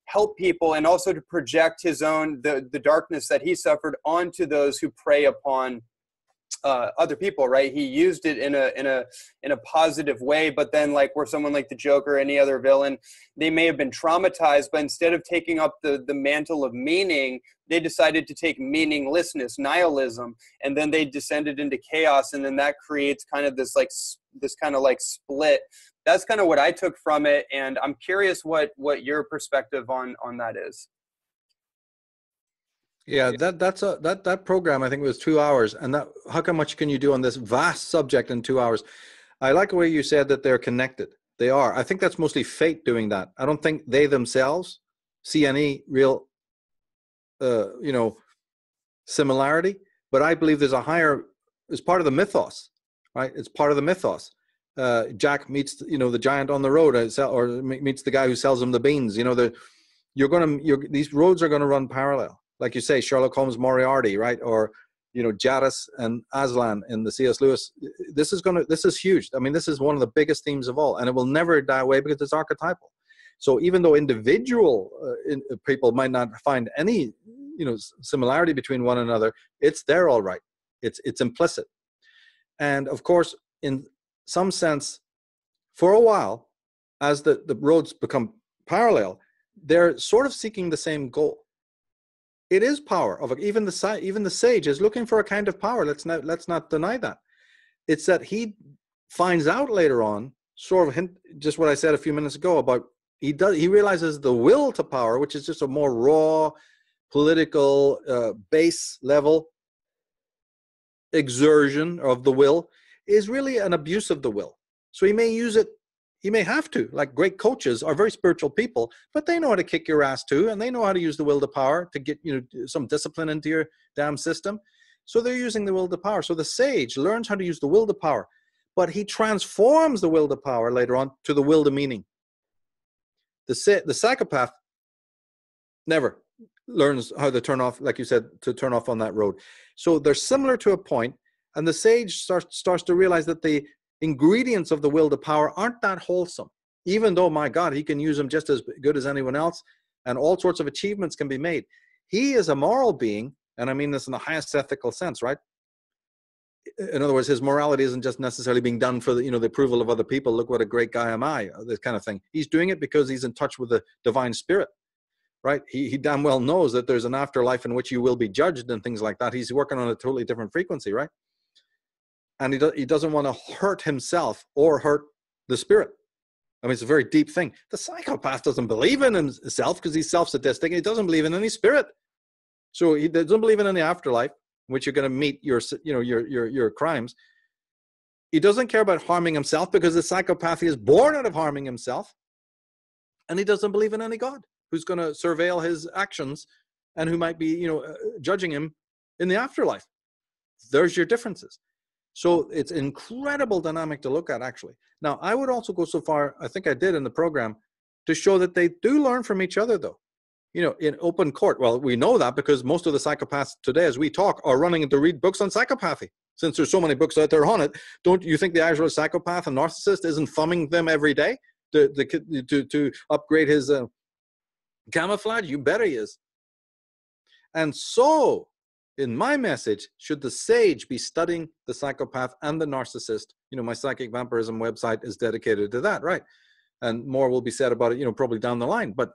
help people, and also to project his own, the darkness that he suffered onto those who prey upon other people, right? He used it in a positive way, but then like where someone like the Joker or any other villain, they may have been traumatized, but instead of taking up the mantle of meaning, they decided to take meaninglessness, nihilism, and then they descended into chaos, and then that creates kind of this kind of split. That's kind of what I took from it, and I'm curious what your perspective on that is. Yeah, that program, I think, was 2 hours, and how much can you do on this vast subject in 2 hours? I like the way you said that they're connected. They are. I think that's mostly fate doing that. I don't think they themselves see any real similarity, but I believe there's it's part of the mythos, right? It's part of the mythos. Jack meets the giant on the road, or meets the guy who sells him the beans. These roads are going to run parallel, like you say, Sherlock Holmes, Moriarty, right? Or Jadis and Aslan in the C.S. Lewis. This is huge. I mean, this is one of the biggest themes of all, and it will never die away because it's archetypal. So even though individual people might not find any similarity between one another, it's there all right. It's implicit. And of course, in some sense, for a while, as the roads become parallel, they're sort of seeking the same goal. It is power. Even the sage is looking for a kind of power. Let's not deny that. It's that he finds out later on, sort of just what I said a few minutes ago about he realizes the will to power, which is just a more raw political base level exertion of the will, is really an abuse of the will. So he may use it, he may have to. Like great coaches are very spiritual people, but they know how to kick your ass too, and they know how to use the will to power to get some discipline into your damn system. So they're using the will to power. So the sage learns how to use the will to power, but he transforms the will to power later on to the will to meaning. The psychopath never learns how to turn off, like you said, to turn off on that road. So they're similar to a point, and the sage starts to realize that the ingredients of the will to power aren't that wholesome, even though, my God, he can use them just as good as anyone else, and all sorts of achievements can be made. He is a moral being, and I mean this in the highest ethical sense, right? In other words, his morality isn't just necessarily being done for the approval of other people. Look what a great guy am I, this kind of thing. He's doing it because he's in touch with the divine spirit, right? He damn well knows that there's an afterlife in which you will be judged and things like that. He's working on a totally different frequency, right? And he doesn't want to hurt himself or hurt the spirit. I mean, it's a very deep thing. The psychopath doesn't believe in himself because he's self-sadistic. He doesn't believe in any spirit. So he doesn't believe in any afterlife in which you're going to meet your crimes. He doesn't care about harming himself because the psychopath is born out of harming himself. And he doesn't believe in any God who's going to surveil his actions and who might be, judging him in the afterlife. There's your differences. So it's incredible dynamic to look at, actually. Now, I would also go so far, I think I did in the program, to show that they do learn from each other, though. in open court. Well, we know that because most of the psychopaths today, as we talk, are running to read books on psychopathy. Since there's so many books out there on it, don't you think the average psychopath and narcissist isn't thumbing them every day to upgrade his camouflage? You bet he is. And so, in my message, should the sage be studying the psychopath and the narcissist? My psychic vampirism website is dedicated to that, right? And more will be said about it, probably down the line. But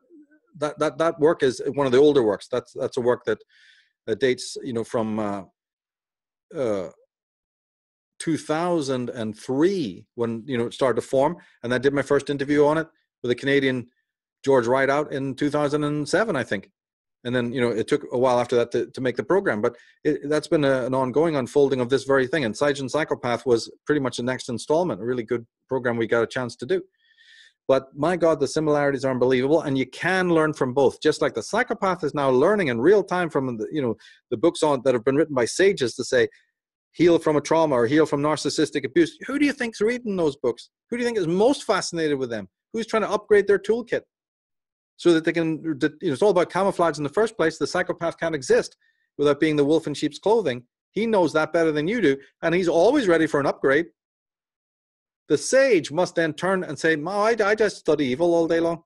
that work is one of the older works. That's a work that dates, from 2003 when it started to form, and I did my first interview on it with a Canadian George Rideout in 2007, I think. And then it took a while after that to make the program, but that's been an ongoing unfolding of this very thing. And Tsarion Psychopath was pretty much the next installment, a really good program we got a chance to do. But my God, the similarities are unbelievable, and you can learn from both. Just like the psychopath is now learning in real time from the books that have been written by sages to say, heal from a trauma or heal from narcissistic abuse. Who do you think's reading those books? Who do you think is most fascinated with them? Who's trying to upgrade their toolkit so that they can, it's all about camouflage in the first place. The psychopath can't exist without being the wolf in sheep's clothing. He knows that better than you do, and he's always ready for an upgrade. The sage must then turn and say, I just study evil all day long.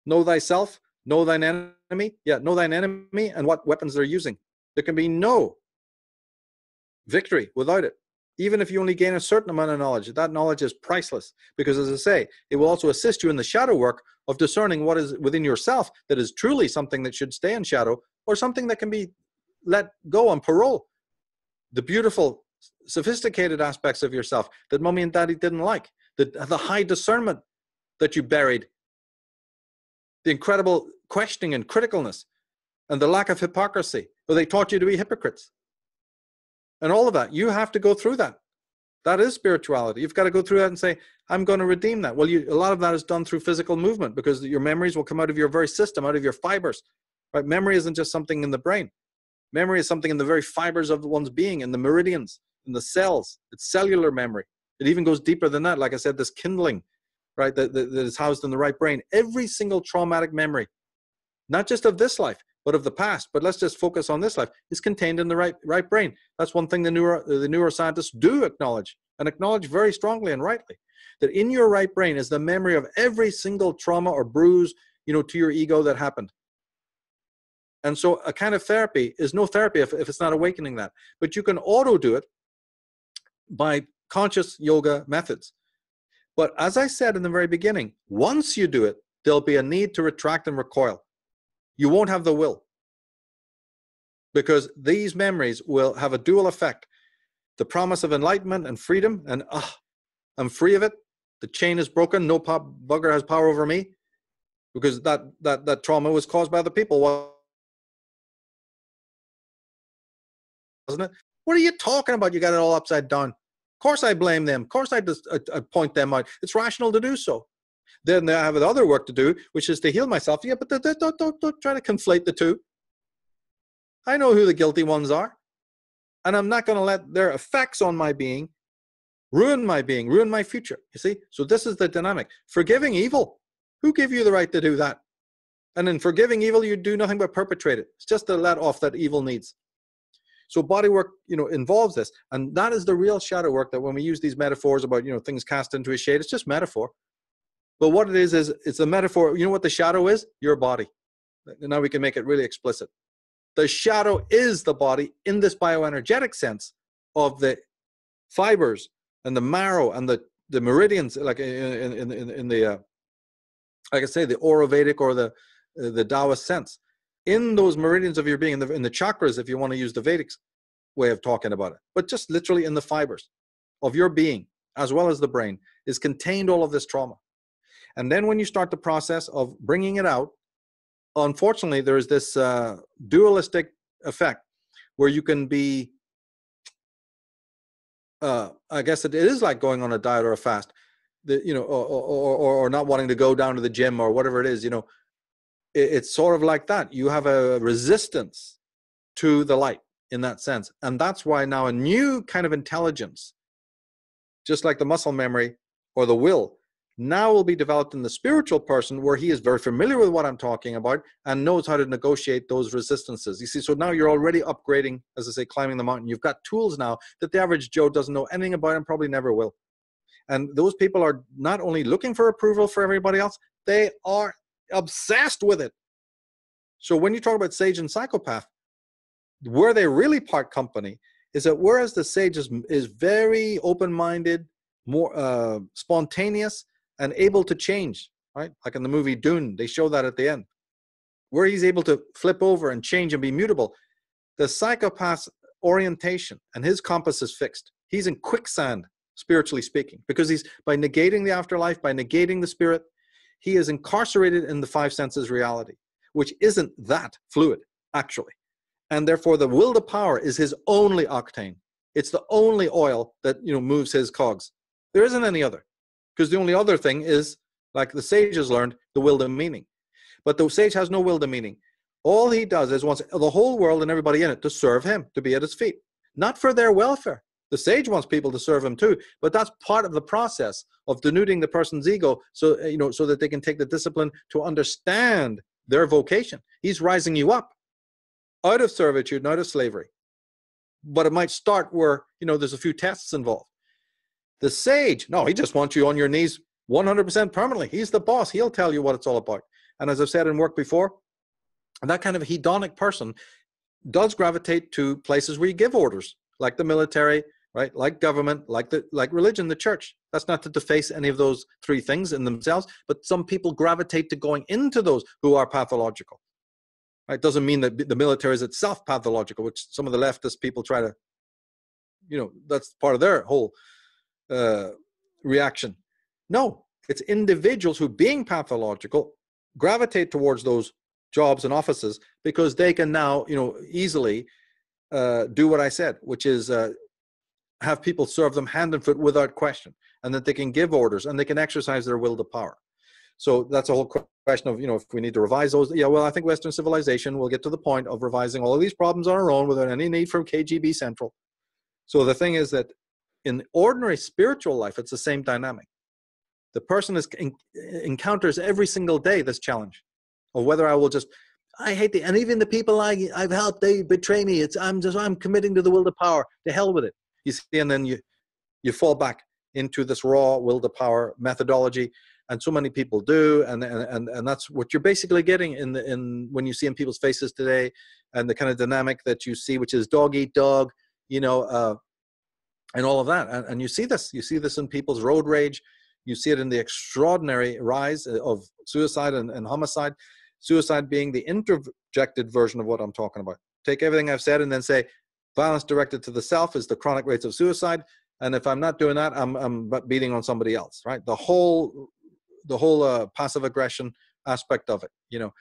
Know thyself, know thine enemy. Yeah, know thine enemy and what weapons they're using. There can be no victory without it. Even if you only gain a certain amount of knowledge, that knowledge is priceless, because, as I say, it will also assist you in the shadow work of discerning what is within yourself that is truly something that should stay in shadow, or something that can be let go on parole. The beautiful, sophisticated aspects of yourself that mommy and daddy didn't like, the high discernment that you buried, the incredible questioning and criticalness, and the lack of hypocrisy, where they taught you to be hypocrites. And all of that, you have to go through that. That is spirituality. You've got to go through that and say, I'm going to redeem that. Well, a lot of that is done through physical movement, because your memories will come out of your very system, out of your fibers. Right? Memory isn't just something in the brain. Memory is something in the very fibers of one's being, in the meridians, in the cells. It's cellular memory. It even goes deeper than that. Like I said, this kindling, right, that is housed in the right brain. Every single traumatic memory, not just of this life, but of the past, but let's just focus on this life, is contained in the right brain. That's one thing the neuroscientists do acknowledge, and acknowledge very strongly and rightly, that in your right brain is the memory of every single trauma or bruise, to your ego that happened. And so a kind of therapy is no therapy if it's not awakening that. But you can auto do it by conscious yoga methods. But as I said in the very beginning, once you do it, there'll be a need to retract and recoil. You won't have the will, because these memories will have a dual effect. The promise of enlightenment and freedom, and I'm free of it. The chain is broken. No bugger has power over me, because that trauma was caused by other people, wasn't it? What are you talking about? You got it all upside down. Of course I blame them. Of course I point them out. It's rational to do so. Then I have other work to do, which is to heal myself. Yeah, but don't try to conflate the two. I know who the guilty ones are, and I'm not going to let their effects on my being ruin my future. You see? So this is the dynamic. Forgiving evil. Who gave you the right to do that? And in forgiving evil, you do nothing but perpetrate it. It's just to let off that evil needs. So body work, involves this, and that is the real shadow work. That when we use these metaphors about, things cast into a shade, it's just metaphor. But what it is it's a metaphor. You know what the shadow is? Your body. Now we can make it really explicit. The shadow is the body in this bioenergetic sense of the fibers and the marrow and the meridians, like in the like I say, the Aurovedic or the Taoist sense. In those meridians of your being, in the chakras, if you want to use the Vedic way of talking about it, but just literally in the fibers of your being, as well as the brain, is contained all of this trauma. And then when you start the process of bringing it out, unfortunately, there is this dualistic effect where you can be, I guess it is like going on a diet or a fast, or not wanting to go down to the gym or whatever it is, it's sort of like that. You have a resistance to the light in that sense. And that's why now a new kind of intelligence, just like the muscle memory or the will, now will be developed in the spiritual person, where he is very familiar with what I'm talking about and knows how to negotiate those resistances. You see, so now you're already upgrading, as I say, climbing the mountain. You've got tools now that the average Joe doesn't know anything about and probably never will. And those people are not only looking for approval for everybody else, they are obsessed with it. So when you talk about sage and psychopath, where they really part company is that whereas the sage is very open-minded, more spontaneous, and able to change, right? Like in the movie Dune, they show that at the end, where he's able to flip over and change and be mutable. The psychopath's orientation and his compass is fixed. He's in quicksand, spiritually speaking, because he's, by negating the afterlife, by negating the spirit, he is incarcerated in the five senses reality, which isn't that fluid, actually. And therefore, the will to power is his only octane. It's the only oil that, you know, moves his cogs. There isn't any other. Because the only other thing is, like the sage has learned, the will to meaning. But the sage has no will to meaning. All he does is wants the whole world and everybody in it to serve him, to be at his feet. Not for their welfare. The sage wants people to serve him too, but that's part of the process of denuding the person's ego, so, you know, so that they can take the discipline to understand their vocation. He's rising you up out of servitude and out of slavery. But it might start where, you know, there's a few tests involved. The sage, no, he just wants you on your knees 100% permanently. He's the boss. He'll tell you what it's all about. And as I've said in work before, that kind of hedonic person does gravitate to places where you give orders, like the military, right? Like government, like religion, the church. That's not to deface any of those three things in themselves, but some people gravitate to going into those who are pathological. Right? Doesn't mean that the military is itself pathological, which some of the leftist people try to, you know, that's part of their whole reaction. No, it's individuals who, being pathological, gravitate towards those jobs and offices because they can now, you know, easily do what I said, which is have people serve them hand and foot without question, and that they can give orders and they can exercise their will to power. So that's a whole question of, you know, if we need to revise those. Yeah, well, I think Western civilization will get to the point of revising all of these problems on our own without any need for KGB Central. So the thing is that in ordinary spiritual life, it's the same dynamic. The person encounters every single day this challenge of whether I will just, I hate the, and even the people I've helped, they betray me. I'm committing to the will to power. To hell with it. You see, and then you fall back into this raw will to power methodology. And so many people do, and that's what you're basically getting in when you see in people's faces today, and the kind of dynamic that you see, which is dog eat dog, you know, and all of that. And you see this in people's road rage. You see it in the extraordinary rise of suicide and homicide. Suicide being the interjected version of what I'm talking about. Take everything I've said and then say, violence directed to the self is the chronic rates of suicide. And if I'm not doing that, I'm beating on somebody else, right? The whole passive aggression aspect of it, you know,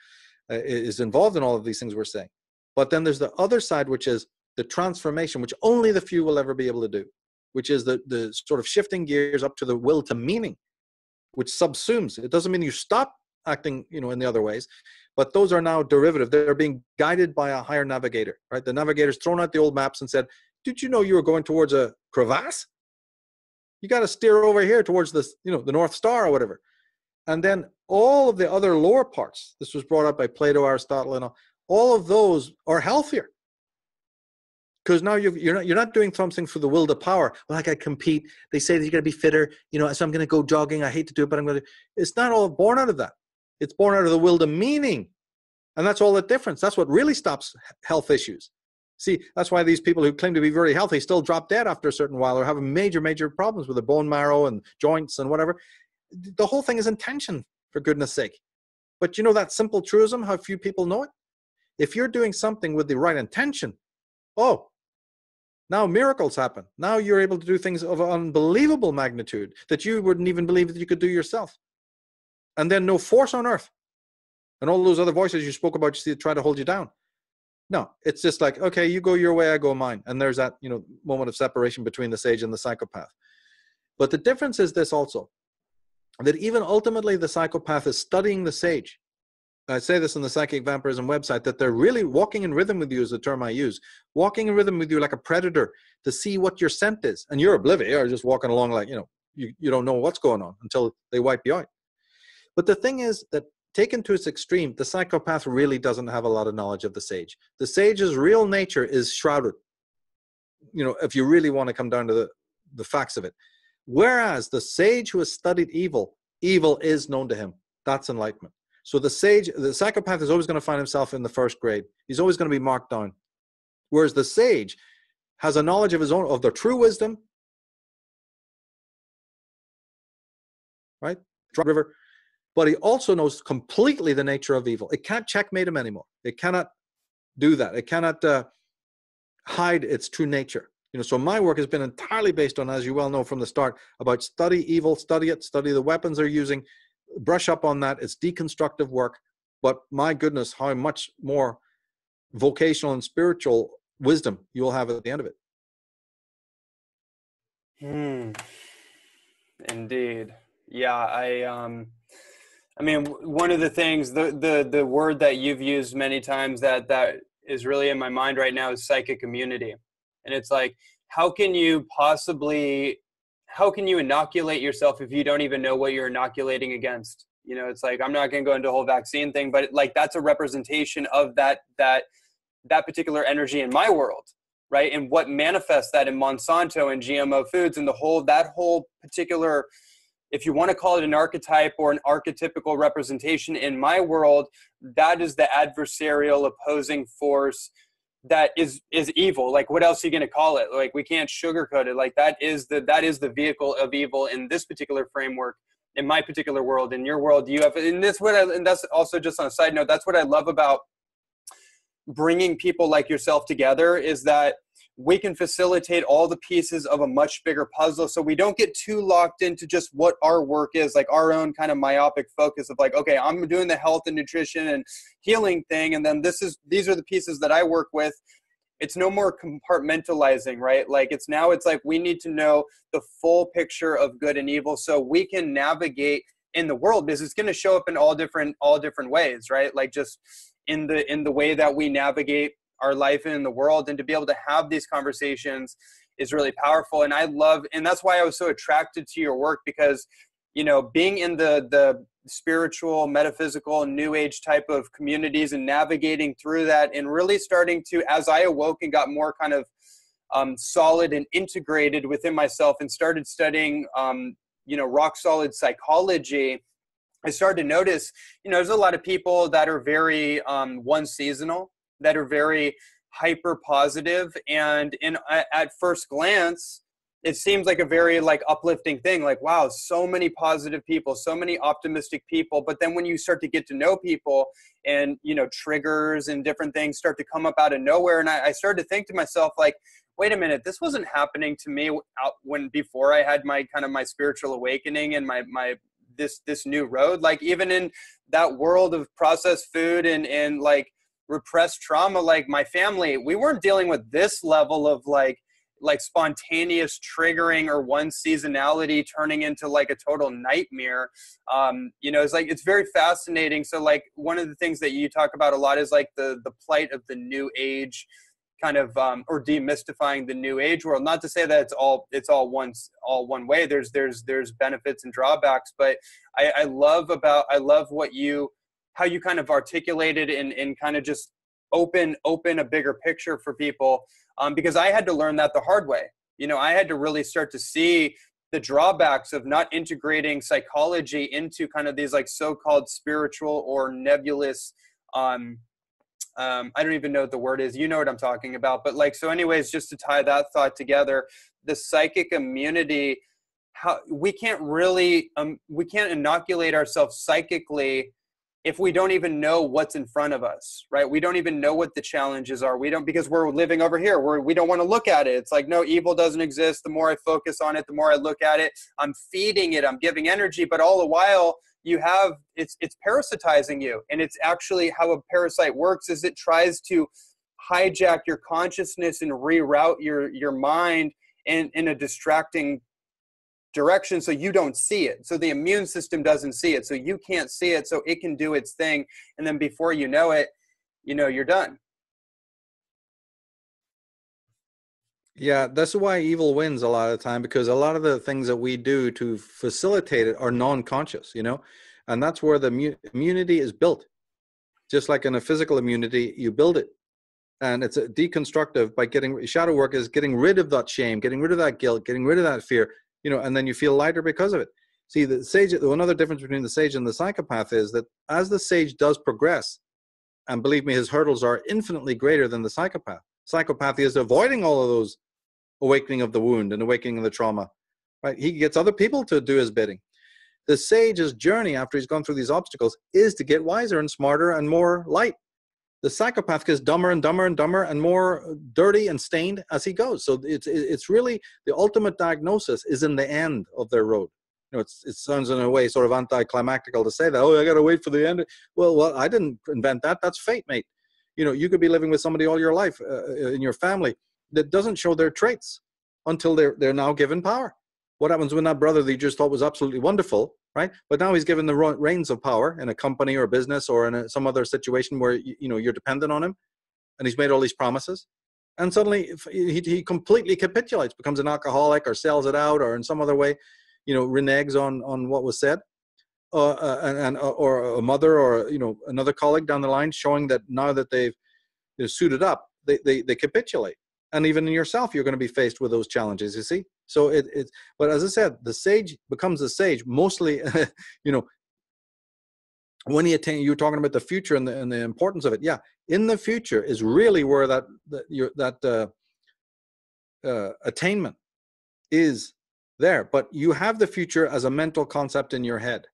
is involved in all of these things we're saying. But then there's the other side, which is the transformation, which only the few will ever be able to do, which is the sort of shifting gears up to the will to meaning, which subsumes. It doesn't mean you stop acting, you know, in the other ways, but those are now derivative. They're being guided by a higher navigator, right? The navigator's thrown out the old maps and said, did you know you were going towards a crevasse? You got to steer over here towards this, you know, the North Star or whatever. And then all of the other lower parts, this was brought up by Plato, Aristotle, and all of those are healthier. Because now you're not doing something for the will to power. Well, I got to compete. They say that you got to be fitter, you know, so I'm going to go jogging. I hate to do it, but I'm going to. It's not all born out of that. It's born out of the will to meaning. And that's all the difference. That's what really stops health issues. See, that's why these people who claim to be very healthy still drop dead after a certain while or have major problems with their bone marrow and joints and whatever. The whole thing is intention, for goodness sake. But you know that simple truism, how few people know it? If you're doing something with the right intention, oh, now miracles happen. Now you're able to do things of unbelievable magnitude that you wouldn't even believe that you could do yourself. And then no force on earth. And all those other voices you spoke about, you see, try to hold you down. No, it's just like, okay, you go your way, I go mine. And there's that, you know, moment of separation between the sage and the psychopath. But the difference is this also, that even ultimately the psychopath is studying the sage. I say this on the Psychic Vampirism website, that they're really walking in rhythm with you is the term I use. Walking in rhythm with you like a predator to see what your scent is. And you're oblivious, you're just walking along like, you know, you don't know what's going on until they wipe you out. But the thing is that taken to its extreme, the psychopath really doesn't have a lot of knowledge of the sage. The sage's real nature is shrouded, if you really want to come down to the facts of it. Whereas the sage who has studied evil, evil is known to him. That's enlightenment. So the psychopath is always going to find himself in the first grade. He's always going to be marked down. Whereas the sage has a knowledge of his own, of the true wisdom, right? River. But he also knows completely the nature of evil. It can't checkmate him anymore. It cannot do that. It cannot hide its true nature. So my work has been entirely based on, as you well know from the start, about study evil, study it, study the weapons they're using, brush up on that. It's deconstructive work. But my goodness, how much more vocational and spiritual wisdom you will have at the end of it. Indeed. Yeah, I mean, one of the things, the word that you've used many times that is really in my mind right now is psychic immunity. And it's like, how can you inoculate yourself if you don't even know what you're inoculating against? It's like, I'm not going to go into a whole vaccine thing, but like, that's a representation of that particular energy in my world, right? And what manifests that in Monsanto and GMO foods and that whole particular, if you want to call it an archetype or an archetypical representation in my world, that is the adversarial opposing force that is evil. Like, what else are you going to call it? Like, we can't sugarcoat it. Like, that is the vehicle of evil in this particular framework, in my particular world. In your world, you have, and that's also just on a side note, that's what I love about bringing people like yourself together, is that we can facilitate all the pieces of a much bigger puzzle. So we don't get too locked into just what our work is, like our own kind of myopic focus of like, okay, I'm doing the health and nutrition and healing thing. And then these are the pieces that I work with. It's no more compartmentalizing, right? Like it's like, we need to know the full picture of good and evil so we can navigate in the world, because it's going to show up in all different ways, right? Like just in the way that we navigate our life in the world, and to be able to have these conversations is really powerful. And and that's why I was so attracted to your work, because, being in the spiritual, metaphysical, new age type of communities and navigating through that, and really starting to, as I awoke and got more kind of solid and integrated within myself and started studying, rock solid psychology, I started to notice, there's a lot of people that are very one seasonal, that are very hyper positive, and at first glance it seems like a very like uplifting thing, like, wow, so many positive people, so many optimistic people. But then when you start to get to know people, and triggers and different things start to come up out of nowhere, and I started to think to myself, like, wait a minute, this wasn't happening to me before I had my kind of my spiritual awakening and my this new road. Like even in that world of processed food and like repressed trauma, like my family, we weren't dealing with this level of like spontaneous triggering or one seasonality turning into like a total nightmare. It's like, it's very fascinating. So like one of the things that you talk about a lot is like the plight of the new age kind of, or demystifying the new age world. Not to say that it's all one way. There's benefits and drawbacks, but I love how you kind of articulated and kind of just open a bigger picture for people. Because I had to learn that the hard way. I had to really start to see the drawbacks of not integrating psychology into kind of these like so-called spiritual or nebulous, I don't even know what the word is. You know what I'm talking about. But like, so anyways, just to tie that thought together, the psychic immunity, how we can't inoculate ourselves psychically if we don't even know what's in front of us, right? We don't even know what the challenges are. Because we're living over here, we don't want to look at it. It's like, no, evil doesn't exist. The more I focus on it, the more I look at it, I'm feeding it, I'm giving energy, but all the while it's parasitizing you. And it's actually how a parasite works is it tries to hijack your consciousness and reroute your mind in a distracting direction, so you don't see it. So the immune system doesn't see it, so you can't see it, so it can do its thing, and then before you know it, you're done. Yeah, that's why evil wins a lot of the time, because a lot of the things that we do to facilitate it are non-conscious, and that's where the immunity is built. Just like in a physical immunity, you build it, and it's a deconstructive by getting shadow work is getting rid of that shame, getting rid of that guilt, getting rid of that fear, and then you feel lighter because of it. See, the sage, another difference between the sage and the psychopath is that as the sage does progress, and believe me, his hurdles are infinitely greater than the psychopath. Psychopathy is avoiding all of those awakening of the wound and awakening of the trauma, right? He gets other people to do his bidding. The sage's journey after he's gone through these obstacles is to get wiser and smarter and more light. The psychopath gets dumber and dumber and dumber and more dirty and stained as he goes. So it's really the ultimate diagnosis is in the end of their road. It sounds in a way sort of anticlimactical to say that, oh, I got to wait for the end. Well, I didn't invent that. That's fate, mate. You could be living with somebody all your life in your family that doesn't show their traits until they're now given power. What happens when that brother that you just thought was absolutely wonderful, right? But now he's given the reins of power in a company or a business or in some other situation where you're dependent on him, and he's made all these promises, and suddenly he completely capitulates, becomes an alcoholic, or sells it out, or in some other way, reneges on what was said, or a mother or another colleague down the line, showing that now that they've suited up, they capitulate. And even in yourself, you're going to be faced with those challenges, you see. So but as I said, the sage becomes a sage mostly, when you're talking about the future and the importance of it. Yeah, in the future is really where that attainment is there. But you have the future as a mental concept in your head.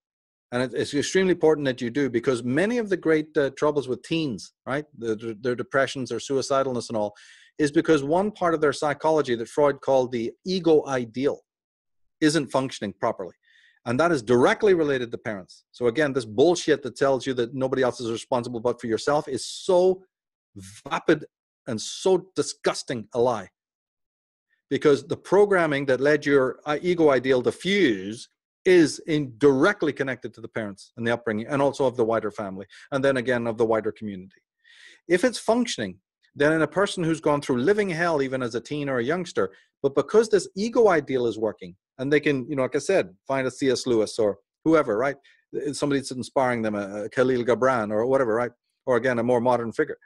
And it's extremely important that you do, because many of the great troubles with teens, right, their depressions, their suicidalness and all, is because one part of their psychology that Freud called the ego ideal isn't functioning properly. And that is directly related to parents. So again, this bullshit that tells you that nobody else is responsible but for yourself is so vapid and so disgusting a lie. Because the programming that led your ego ideal to fuse is directly connected to the parents and the upbringing, and also of the wider family, and then again of the wider community. If it's functioning, then in a person who's gone through living hell even as a teen or a youngster, but because this ego ideal is working, and they can, like I said, find a C.S. Lewis or whoever, right? Somebody that's inspiring them, a Khalil Gibran or whatever, right? Or again, a more modern figure.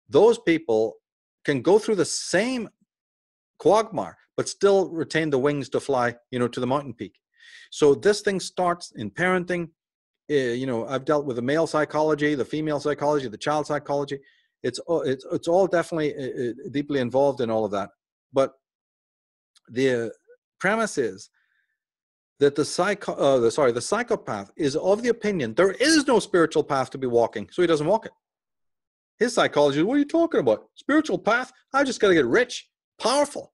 Those people can go through the same quagmire, but still retain the wings to fly, to the mountain peak. So this thing starts in parenting. I've dealt with the male psychology, the female psychology, the child psychology. It's all definitely deeply involved in all of that. But the premise is that the psychopath is of the opinion there is no spiritual path to be walking, so he doesn't walk it. His psychology is, what are you talking about? Spiritual path? I just got to get rich, powerful,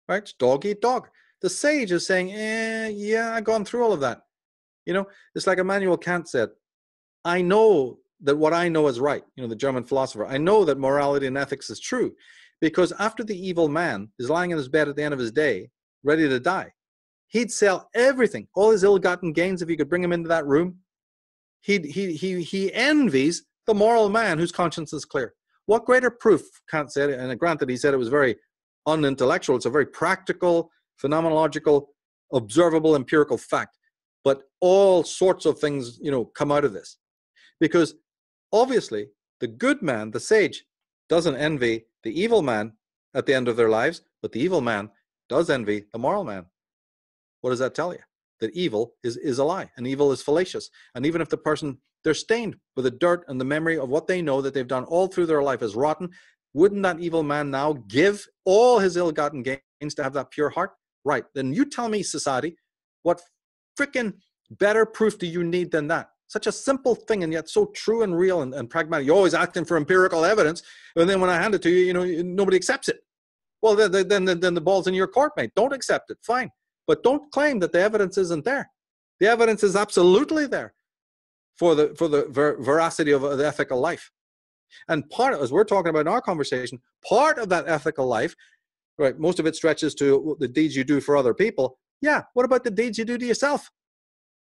right? It's dog eat dog. The sage is saying, yeah, I've gone through all of that. It's like Immanuel Kant said, I know that what I know is right. The German philosopher. I know that morality and ethics is true, because after the evil man is lying in his bed at the end of his day, ready to die, he'd sell everything, all his ill-gotten gains, if you could bring him into that room. He envies the moral man whose conscience is clear. What greater proof, Kant said, and granted he said it was very unintellectual, it's a very practical, phenomenological, observable, empirical fact. But all sorts of things, come out of this. Because obviously, the good man, the sage, doesn't envy the evil man at the end of their lives, but the evil man does envy the moral man. What does that tell you? That evil is a lie, and evil is fallacious. And even if the person, they're stained with the dirt and the memory of what they know that they've done all through their life is rotten, wouldn't that evil man now give all his ill-gotten gains to have that pure heart? Right. Then you tell me, society, what freaking better proof do you need than that? Such a simple thing, and yet so true and real and pragmatic. You're always acting for empirical evidence, and then when I hand it to you, nobody accepts it. Well, then the ball's in your court, mate. Don't accept it. Fine. But don't claim that the evidence isn't there. The evidence is absolutely there for the veracity of the ethical life. And as we're talking about in our conversation, part of that ethical life, right, most of it stretches to the deeds you do for other people. Yeah, what about the deeds you do to yourself?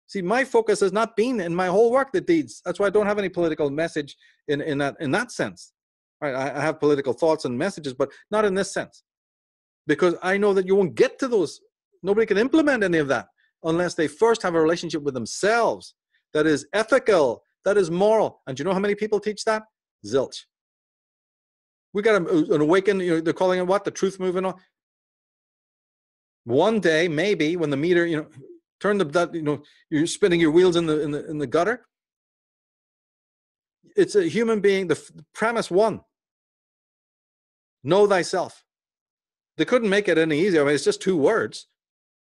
See, my focus has not been in my whole work the deeds. That's why I don't have any political message in that sense. Right? I have political thoughts and messages, but not in this sense. because I know that you won't get to those. Nobody can implement any of that unless they first have a relationship with themselves that is ethical, that is moral. And do you know how many people teach that? Zilch. We got an awaken, you know, they're calling it what? The truth movement on. One day, maybe when the meter, you know, turn the, you know, you're spinning your wheels in the gutter. It's a human being, the premise one. Know thyself. They couldn't make it any easier. I mean, it's just 2 words.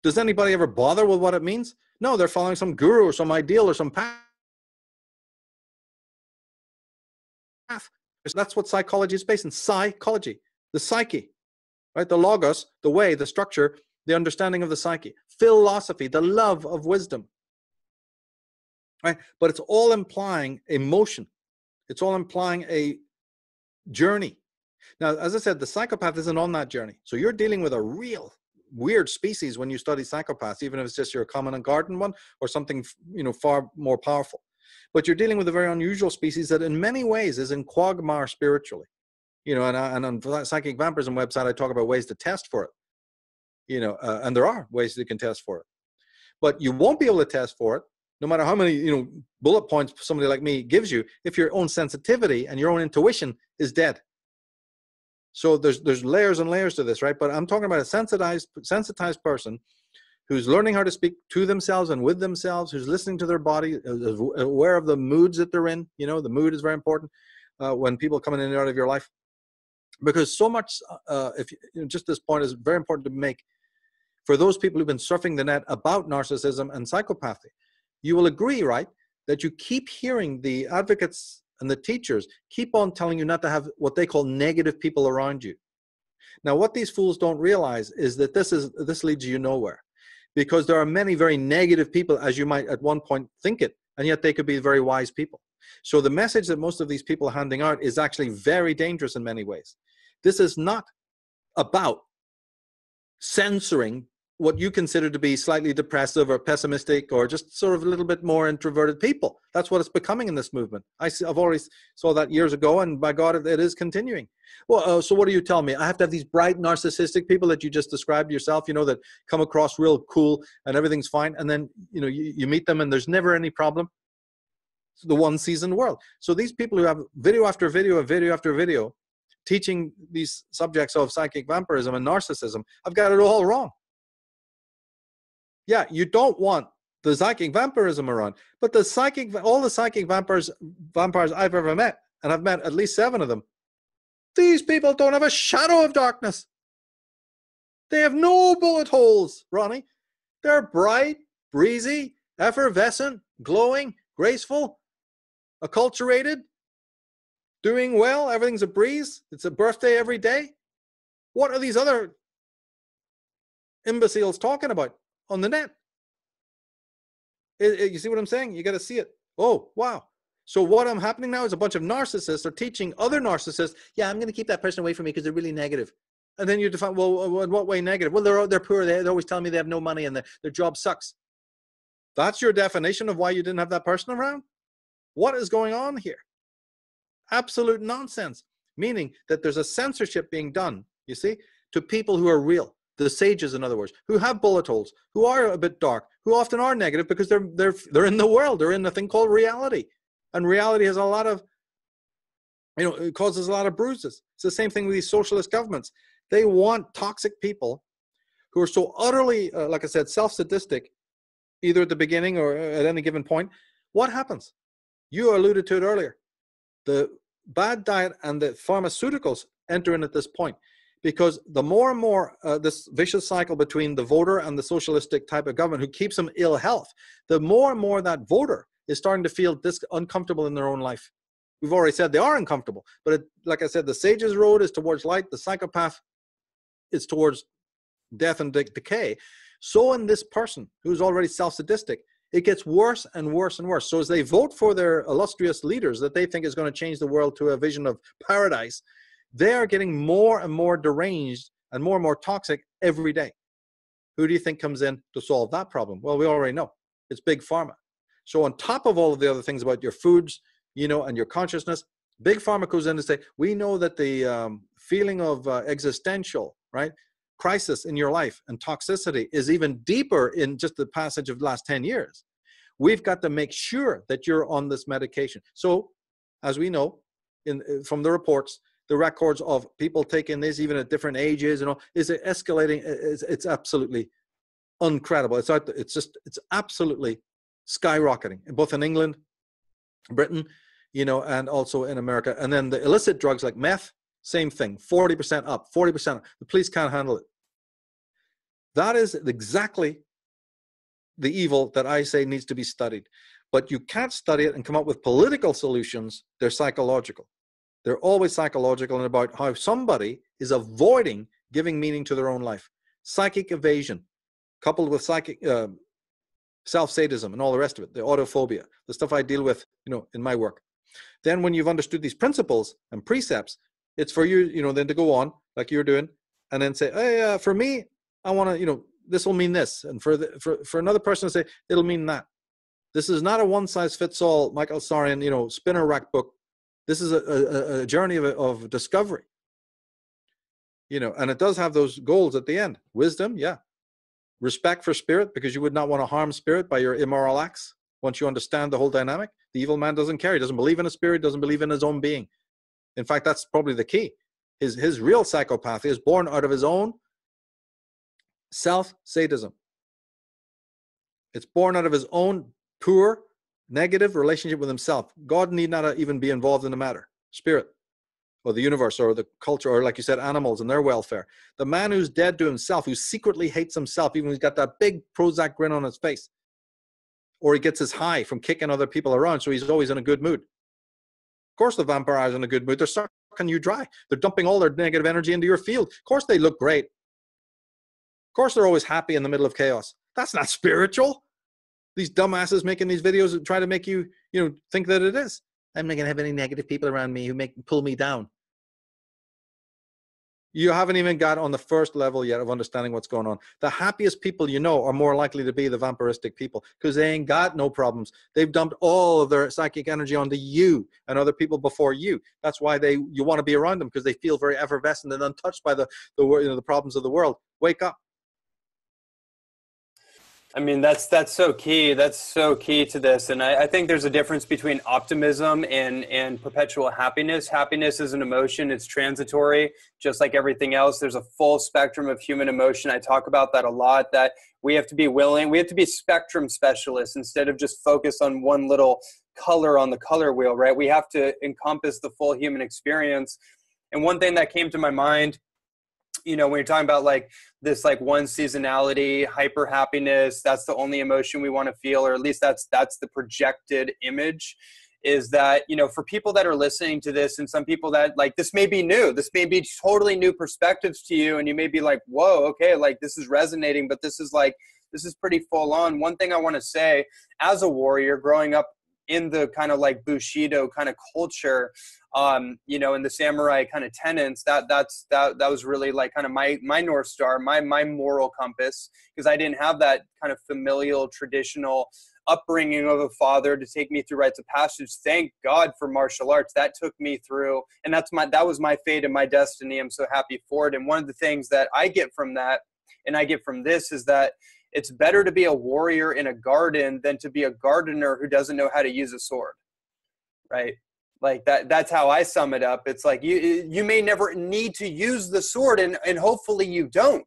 Does anybody ever bother with what it means? No, they're following some guru or some ideal or some path. That's what psychology is based in. Psychology, the psyche, right? The logos, the way, the structure, the understanding of the psyche. Philosophy, the love of wisdom, right? But it's all implying emotion. It's all implying a journey. Now, as I said, the psychopath isn't on that journey. So you're dealing with a real weird species when you study psychopaths, even if it's just your common and garden one or something, you know, far more powerful. But you're dealing with a very unusual species that in many ways is in quagmire spiritually. You know, and on the Psychic Vampirism website, I talk about ways to test for it. You know, and there are ways you can test for it. But you won't be able to test for it, no matter how many, you know, bullet points somebody like me gives you, if your own sensitivity and your own intuition is dead. So there's layers and layers to this, right? But I'm talking about a sensitized person who's learning how to speak to themselves and with themselves, who's listening to their body, aware of the moods that they're in. You know, the mood is very important when people come in and out of your life. Because so much, if you know, just this point is very important to make for those people who've been surfing the net about narcissism and psychopathy. You will agree, right, that you keep hearing the advocates and the teachers keep on telling you not to have what they call negative people around you. Now, what these fools don't realize is that this leads you nowhere, because there are many very negative people, as you might at one point think it, and yet they could be very wise people. So the message that most of these people are handing out is actually very dangerous in many ways. This is not about censoring what you consider to be slightly depressive or pessimistic or just sort of a little bit more introverted people. That's what it's becoming in this movement. I've already saw that years ago, and by God, it is continuing. Well, so what do you tell me? I have to have these bright narcissistic people that you just described yourself, you know, that come across real cool and everything's fine, and then, you know, you meet them and there's never any problem. It's the one seasoned world. So these people who have video after video of video after video teaching these subjects of psychic vampirism and narcissism, I've got it all wrong. Yeah, you don't want the psychic vampirism around, but all the psychic vampires I've ever met, and I've met at least 7 of them, these people don't have a shadow of darkness. They have no bullet holes, Ronnie. They're bright, breezy, effervescent, glowing, graceful, acculturated, doing well. Everything's a breeze. It's a birthday every day. What are these other imbeciles talking about on the net? You see what I'm saying? You got to see it. Oh, wow. So what I'm happening now is a bunch of narcissists are teaching other narcissists, yeah, I'm going to keep that person away from me because they're really negative. And then you define, well, in what way negative? Well, they're poor. They're always telling me they have no money and their job sucks. That's your definition of why you didn't have that person around? What is going on here? Absolute nonsense. Meaning that there's a censorship being done, you see, to people who are real. The sages, in other words, who have bullet holes, who are a bit dark, who often are negative because they're in the world. They're in a thing called reality. And reality has a lot of, you know, it causes a lot of bruises. It's the same thing with these socialist governments. They want toxic people who are so utterly, like I said, self-sadistic, either at the beginning or at any given point. What happens? You alluded to it earlier. The bad diet and the pharmaceuticals enter in at this point, because the more and more this vicious cycle between the voter and the socialistic type of government who keeps them ill health, the more and more that voter is starting to feel uncomfortable in their own life. We've already said they are uncomfortable, but like I said, the sage's road is towards light. The psychopath is towards death and decay. So in this person who's already self-sadistic, it gets worse and worse and worse. So as they vote for their illustrious leaders that they think is going to change the world to a vision of paradise, they are getting more and more deranged and more toxic every day. Who do you think comes in to solve that problem? Well, we already know. It's Big Pharma. So on top of all of the other things about your foods, you know, and your consciousness, Big Pharma goes in and say, we know that the feeling of existential, right, crisis in your life and toxicity is even deeper in just the passage of the last 10 years. We've got to make sure that you're on this medication. So, as we know, from the reports, the records of people taking this, even at different ages, is it escalating? It's absolutely incredible. It's absolutely skyrocketing, both in England, Britain, and also in America. And then the illicit drugs like meth, same thing, 40% up, 40% up. The police can't handle it. That is exactly the evil that I say needs to be studied. But you can't study it and come up with political solutions. They're psychological. They're always psychological and about how somebody is avoiding giving meaning to their own life. Psychic evasion, coupled with psychic self-sadism and all the rest of it, the autophobia, the stuff I deal with, in my work. Then when you've understood these principles and precepts, it's for you, then to go on like you're doing and then say, hey, for me, I want to, this will mean this. And for another person to say, it'll mean that. This is not a one-size-fits-all Michael Tsarion, spinner rack book. This is a journey of discovery, and it does have those goals at the end. Wisdom, yeah. Respect for spirit, because you would not want to harm spirit by your immoral acts. Once you understand the whole dynamic, the evil man doesn't care. He doesn't believe in a spirit, doesn't believe in his own being. In fact, that's probably the key. His real psychopathy is born out of his own self-sadism. It's born out of his own poor, negative relationship with himself. God need not even be involved in the matter. Spirit, or the universe, or the culture, or like you said, animals and their welfare. The man who's dead to himself, who secretly hates himself, even when he's got that big Prozac grin on his face, or he gets his high from kicking other people around, so he's always in a good mood. Of course the vampires are in a good mood. They're sucking you dry. They're dumping all their negative energy into your field. Of course they look great. Of course they're always happy in the middle of chaos. That's not spiritual. These dumbasses making these videos and try to make you, think that it is. I'm not going to have any negative people around me who pull me down. You haven't even got on the first level yet of understanding what's going on. The happiest people are more likely to be the vampiristic people, because they ain't got no problems. They've dumped all of their psychic energy onto you and other people before you. That's why you want to be around them, because they feel very effervescent and untouched by the problems of the world. Wake up. I mean, that's so key. That's so key to this. And I think there's a difference between optimism and perpetual happiness. Happiness is an emotion. It's transitory, just like everything else. There's a full spectrum of human emotion. I talk about that a lot, that we have to be spectrum specialists instead of just focus on one little color on the color wheel, right? We have to encompass the full human experience. And one thing that came to my mind, when you're talking about like this, like one seasonality, hyper happiness, that's the only emotion we want to feel, or at least that's the projected image, is that, for people that are listening to this, and some people that like, this may be new, this may be totally new perspectives to you. And you may be like, whoa, okay, like this is resonating, but this is pretty full on. One thing I want to say, as a warrior growing up in the kind of like Bushido kind of culture, in the samurai kind of tenets, that was really like kind of my North Star, my moral compass, because I didn't have that kind of familial, traditional upbringing of a father to take me through rites of passage. Thank God for martial arts. That took me through, and that was my fate and my destiny. I'm so happy for it. And one of the things that I get from that, and I get from this, is that it's better to be a warrior in a garden than to be a gardener who doesn't know how to use a sword, right? Like that's how I sum it up. It's like you may never need to use the sword, and hopefully you don't,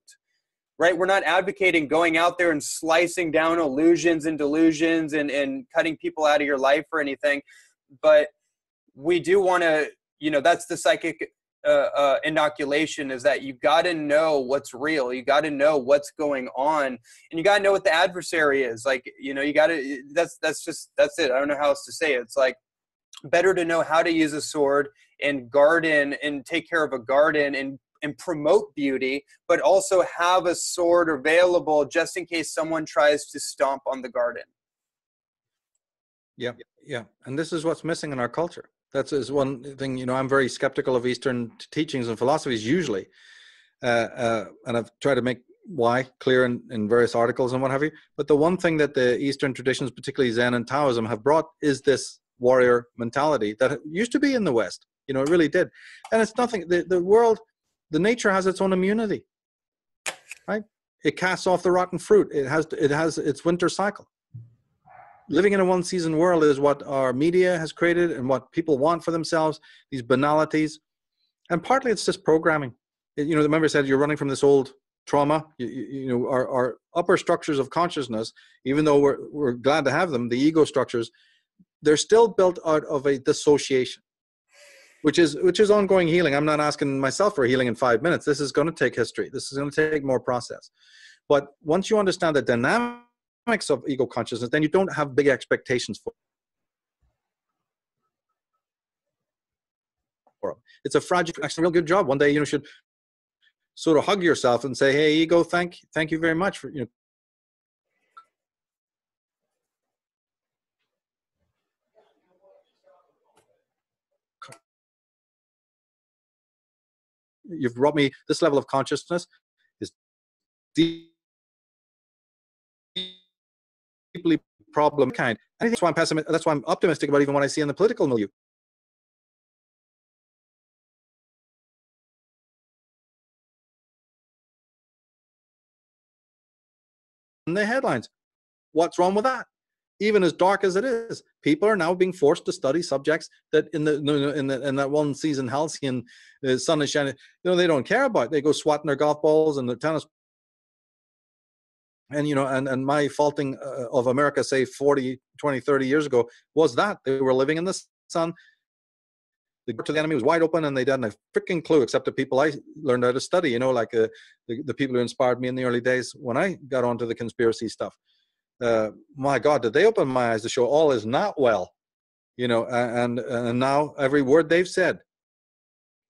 right? We're not advocating going out there and slicing down illusions and delusions and cutting people out of your life or anything. But we do want to, that's the psychic inoculation, is that you got to know what's real. You got to know what's going on, and you got to know what the adversary is. Like, you got to, that's it. I don't know how else to say it. It's like, better to know how to use a sword and garden and take care of a garden and promote beauty, but also have a sword available just in case someone tries to stomp on the garden. Yeah. And this is what's missing in our culture. That's is one thing, I'm very skeptical of Eastern teachings and philosophies usually. And I've tried to make why clear in various articles and what have you. But the one thing that the Eastern traditions, particularly Zen and Taoism, have brought is this warrior mentality that used to be in the West. It really did. And it's nothing, the world, the nature has its own immunity. right? It casts off the rotten fruit. It has its winter cycle. Living in a one-season world is what our media has created and what people want for themselves, these banalities. And partly it's just programming. You know, the member said you're running from this old trauma. You know, our upper structures of consciousness, even though we're glad to have them, the ego structures, they're still built out of a dissociation, which is ongoing healing. I'm not asking myself for healing in 5 minutes. This is going to take history. This is going to take more process. But once you understand the dynamics of ego consciousness, then you don't have big expectations for them. It's a fragile, actually, a real good job. One day, you know, should sort of hug yourself and say, "Hey, ego, thank you very much for, you know, you've brought me this level of consciousness is deeply problem kind." I think that's why I'm pessimistic. That's why I'm optimistic about even what I see in the political milieu. In the headlines, what's wrong with that? Even as dark as it is, people are now being forced to study subjects that in that one season halcyon sun is shining, you know, they don't care about. They go swatting their golf balls and their tennis. And, you know, and my faulting of America, say 40, 20, 30 years ago, was that they were living in the sun. The door to the enemy was wide open and they didn't have a freaking clue, except the people I learned how to study, you know, like the people who inspired me in the early days when I got onto the conspiracy stuff. My God, did they open my eyes to show all is not well, you know, and now every word they've said,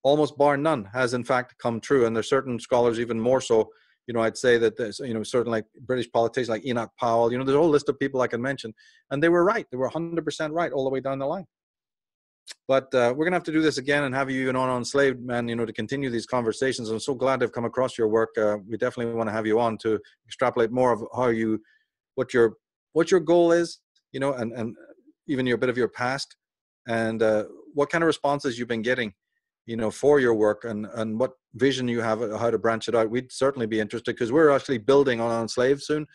almost bar none, has in fact come true. And there's certain scholars even more so, you know, I'd say that there's, you know, certain like British politicians like Enoch Powell, you know, there's a whole list of people I can mention, and they were right. They were 100% right all the way down the line. But we're going to have to do this again and have you even on Enslaved, man, you know, to continue these conversations. I'm so glad I've come across your work. We definitely want to have you on to extrapolate more of how you, what your goal is, you know, and even your bit of your past, and what kind of responses you've been getting, you know, for your work, and what vision you have how to branch it out. We'd certainly be interested, because we're actually building on Enslaved soon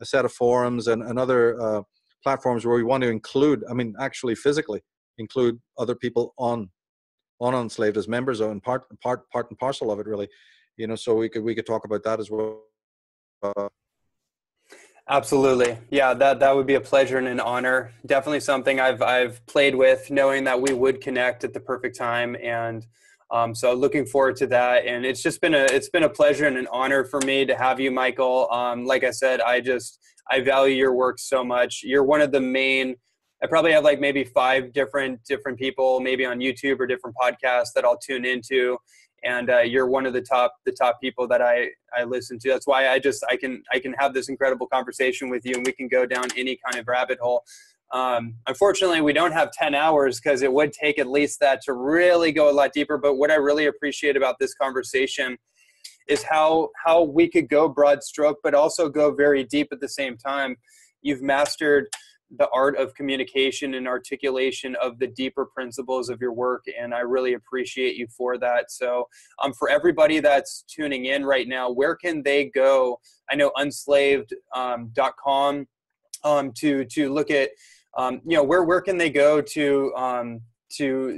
a set of forums and other platforms where we want to include, I mean, actually physically include other people on Enslaved as members, and part and parcel of it, really, you know, so we could talk about that as well. Absolutely. Yeah, that would be a pleasure and an honor. Definitely something I've played with, knowing that we would connect at the perfect time. And so looking forward to that. And it's been a pleasure and an honor for me to have you, Michael. Like I said, I value your work so much. You're one of the main, I probably have like maybe 5 different people, maybe on YouTube or different podcasts that I'll tune into. And you're one of the top people that I listen to. That's why I can have this incredible conversation with you, and we can go down any kind of rabbit hole. Unfortunately, we don't have 10 hours, because it would take at least that to really go a lot deeper. But what I really appreciate about this conversation is how we could go broad stroke, but also go very deep at the same time. You've mastered the art of communication and articulation of the deeper principles of your work, and I really appreciate you for that. So for everybody that's tuning in right now, where can they go? I know unslaved.com to look at, you know, where can they go to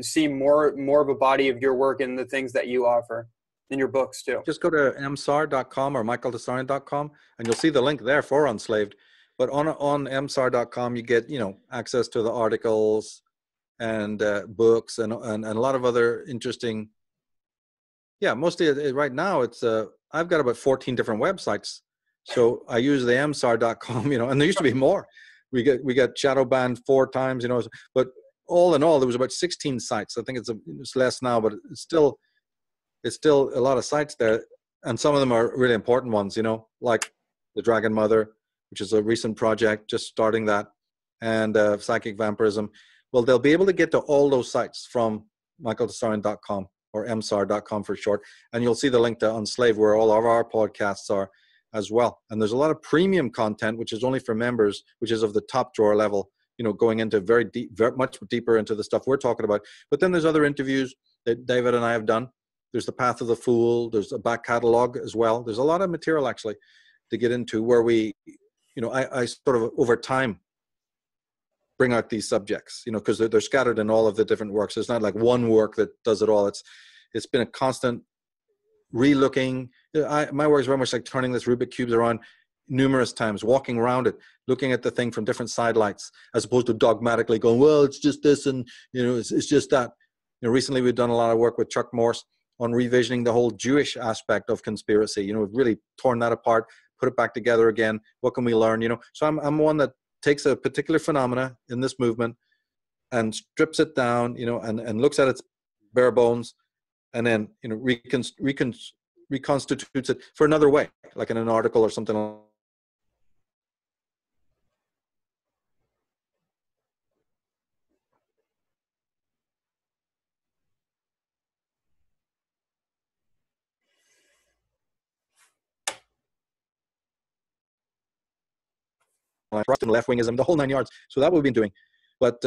see more of a body of your work and the things that you offer in your books too? Just go to msar.com or michaeltsarion.com, and you'll see the link there for Enslaved. But on msar.com, you get, you know, access to the articles and books and a lot of other interesting. Yeah, mostly right now it's I've got about 14 different websites, so I use the msar.com, you know, and there used to be more. We got shadow banned 4 times, you know, but all in all, there was about 16 sites. I think it's less now, but it's still a lot of sites there, and some of them are really important ones, you know, like the Dragon Mother, which is a recent project, just starting that, and Psychic Vampirism. Well, they'll be able to get to all those sites from michaeltsarion.com or msar.com for short, and you'll see the link to Enslaved, where all of our podcasts are as well. And there's a lot of premium content, which is only for members, which is of the top drawer level, you know, going into very deep, much deeper into the stuff we're talking about. But then there's other interviews that David and I have done, There's the Path of the Fool. There's a back catalog as well. There's a lot of material actually to get into where we, I sort of over time bring out these subjects, because they're scattered in all of the different works. It's not like one work that does it all. It's been a constant re-looking. My work is very much like turning this Rubik cubes around numerous times, walking around it, looking at the thing from different sidelights, as opposed to dogmatically going, well, it's just this and it's just that. Recently we've done a lot of work with Chuck Morse on revisioning the whole Jewish aspect of conspiracy. We've really torn that apart, put it back together again. What can we learn? So I'm one that takes a particular phenomena in this movement and strips it down, and looks at its bare bones, and then reconstitutes it for another way, like in an article or something. Right and left wingism, the whole 9 yards. So that we've been doing, but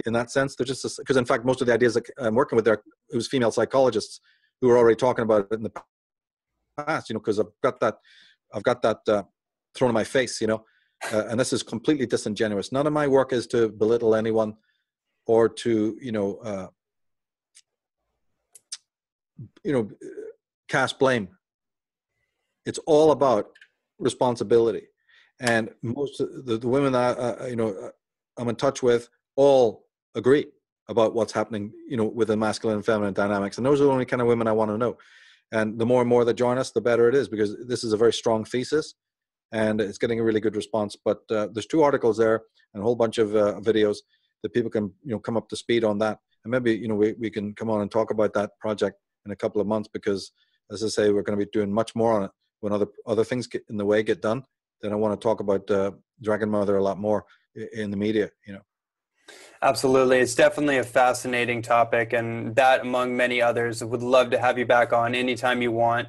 in that sense, they're just because in fact most of the ideas that I'm working with there, it was female psychologists who were already talking about it in the past. Because I've got that thrown in my face. And this is completely disingenuous. None of my work is to belittle anyone or to cast blame. It's all about responsibility, and most of the women that I'm in touch with all agree about what's happening, with the masculine and feminine dynamics, and those are the only kind of women I want to know. And the more and more that join us, the better it is, because this is a very strong thesis, and it's getting a really good response. But there's 2 articles there and a whole bunch of videos that people can come up to speed on that, and maybe we can come on and talk about that project in a couple of months, because as I say, we're going to be doing much more on it when other things get in the way get done. Then I want to talk about Dragon Mother a lot more in the media. Absolutely. It's definitely a fascinating topic, and that among many others. I would love to have you back on anytime you want.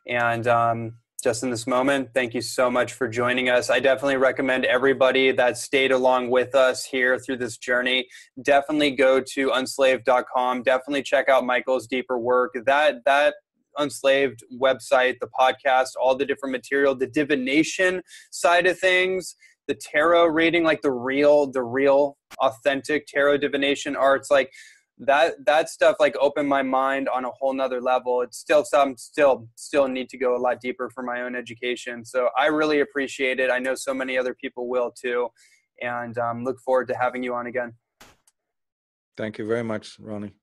And just in this moment, thank you so much for joining us. I definitely recommend everybody that stayed along with us here through this journey, definitely go to unslaved.com. Definitely check out Michael's deeper work. That Unslaved website, the podcast, all the different material, the divination side of things, the tarot reading, like the real authentic tarot divination arts, like that stuff like opened my mind on a whole nother level. It's still need to go a lot deeper for my own education. So I really appreciate it. I know so many other people will too. And look forward to having you on again. Thank you very much, Ronnie.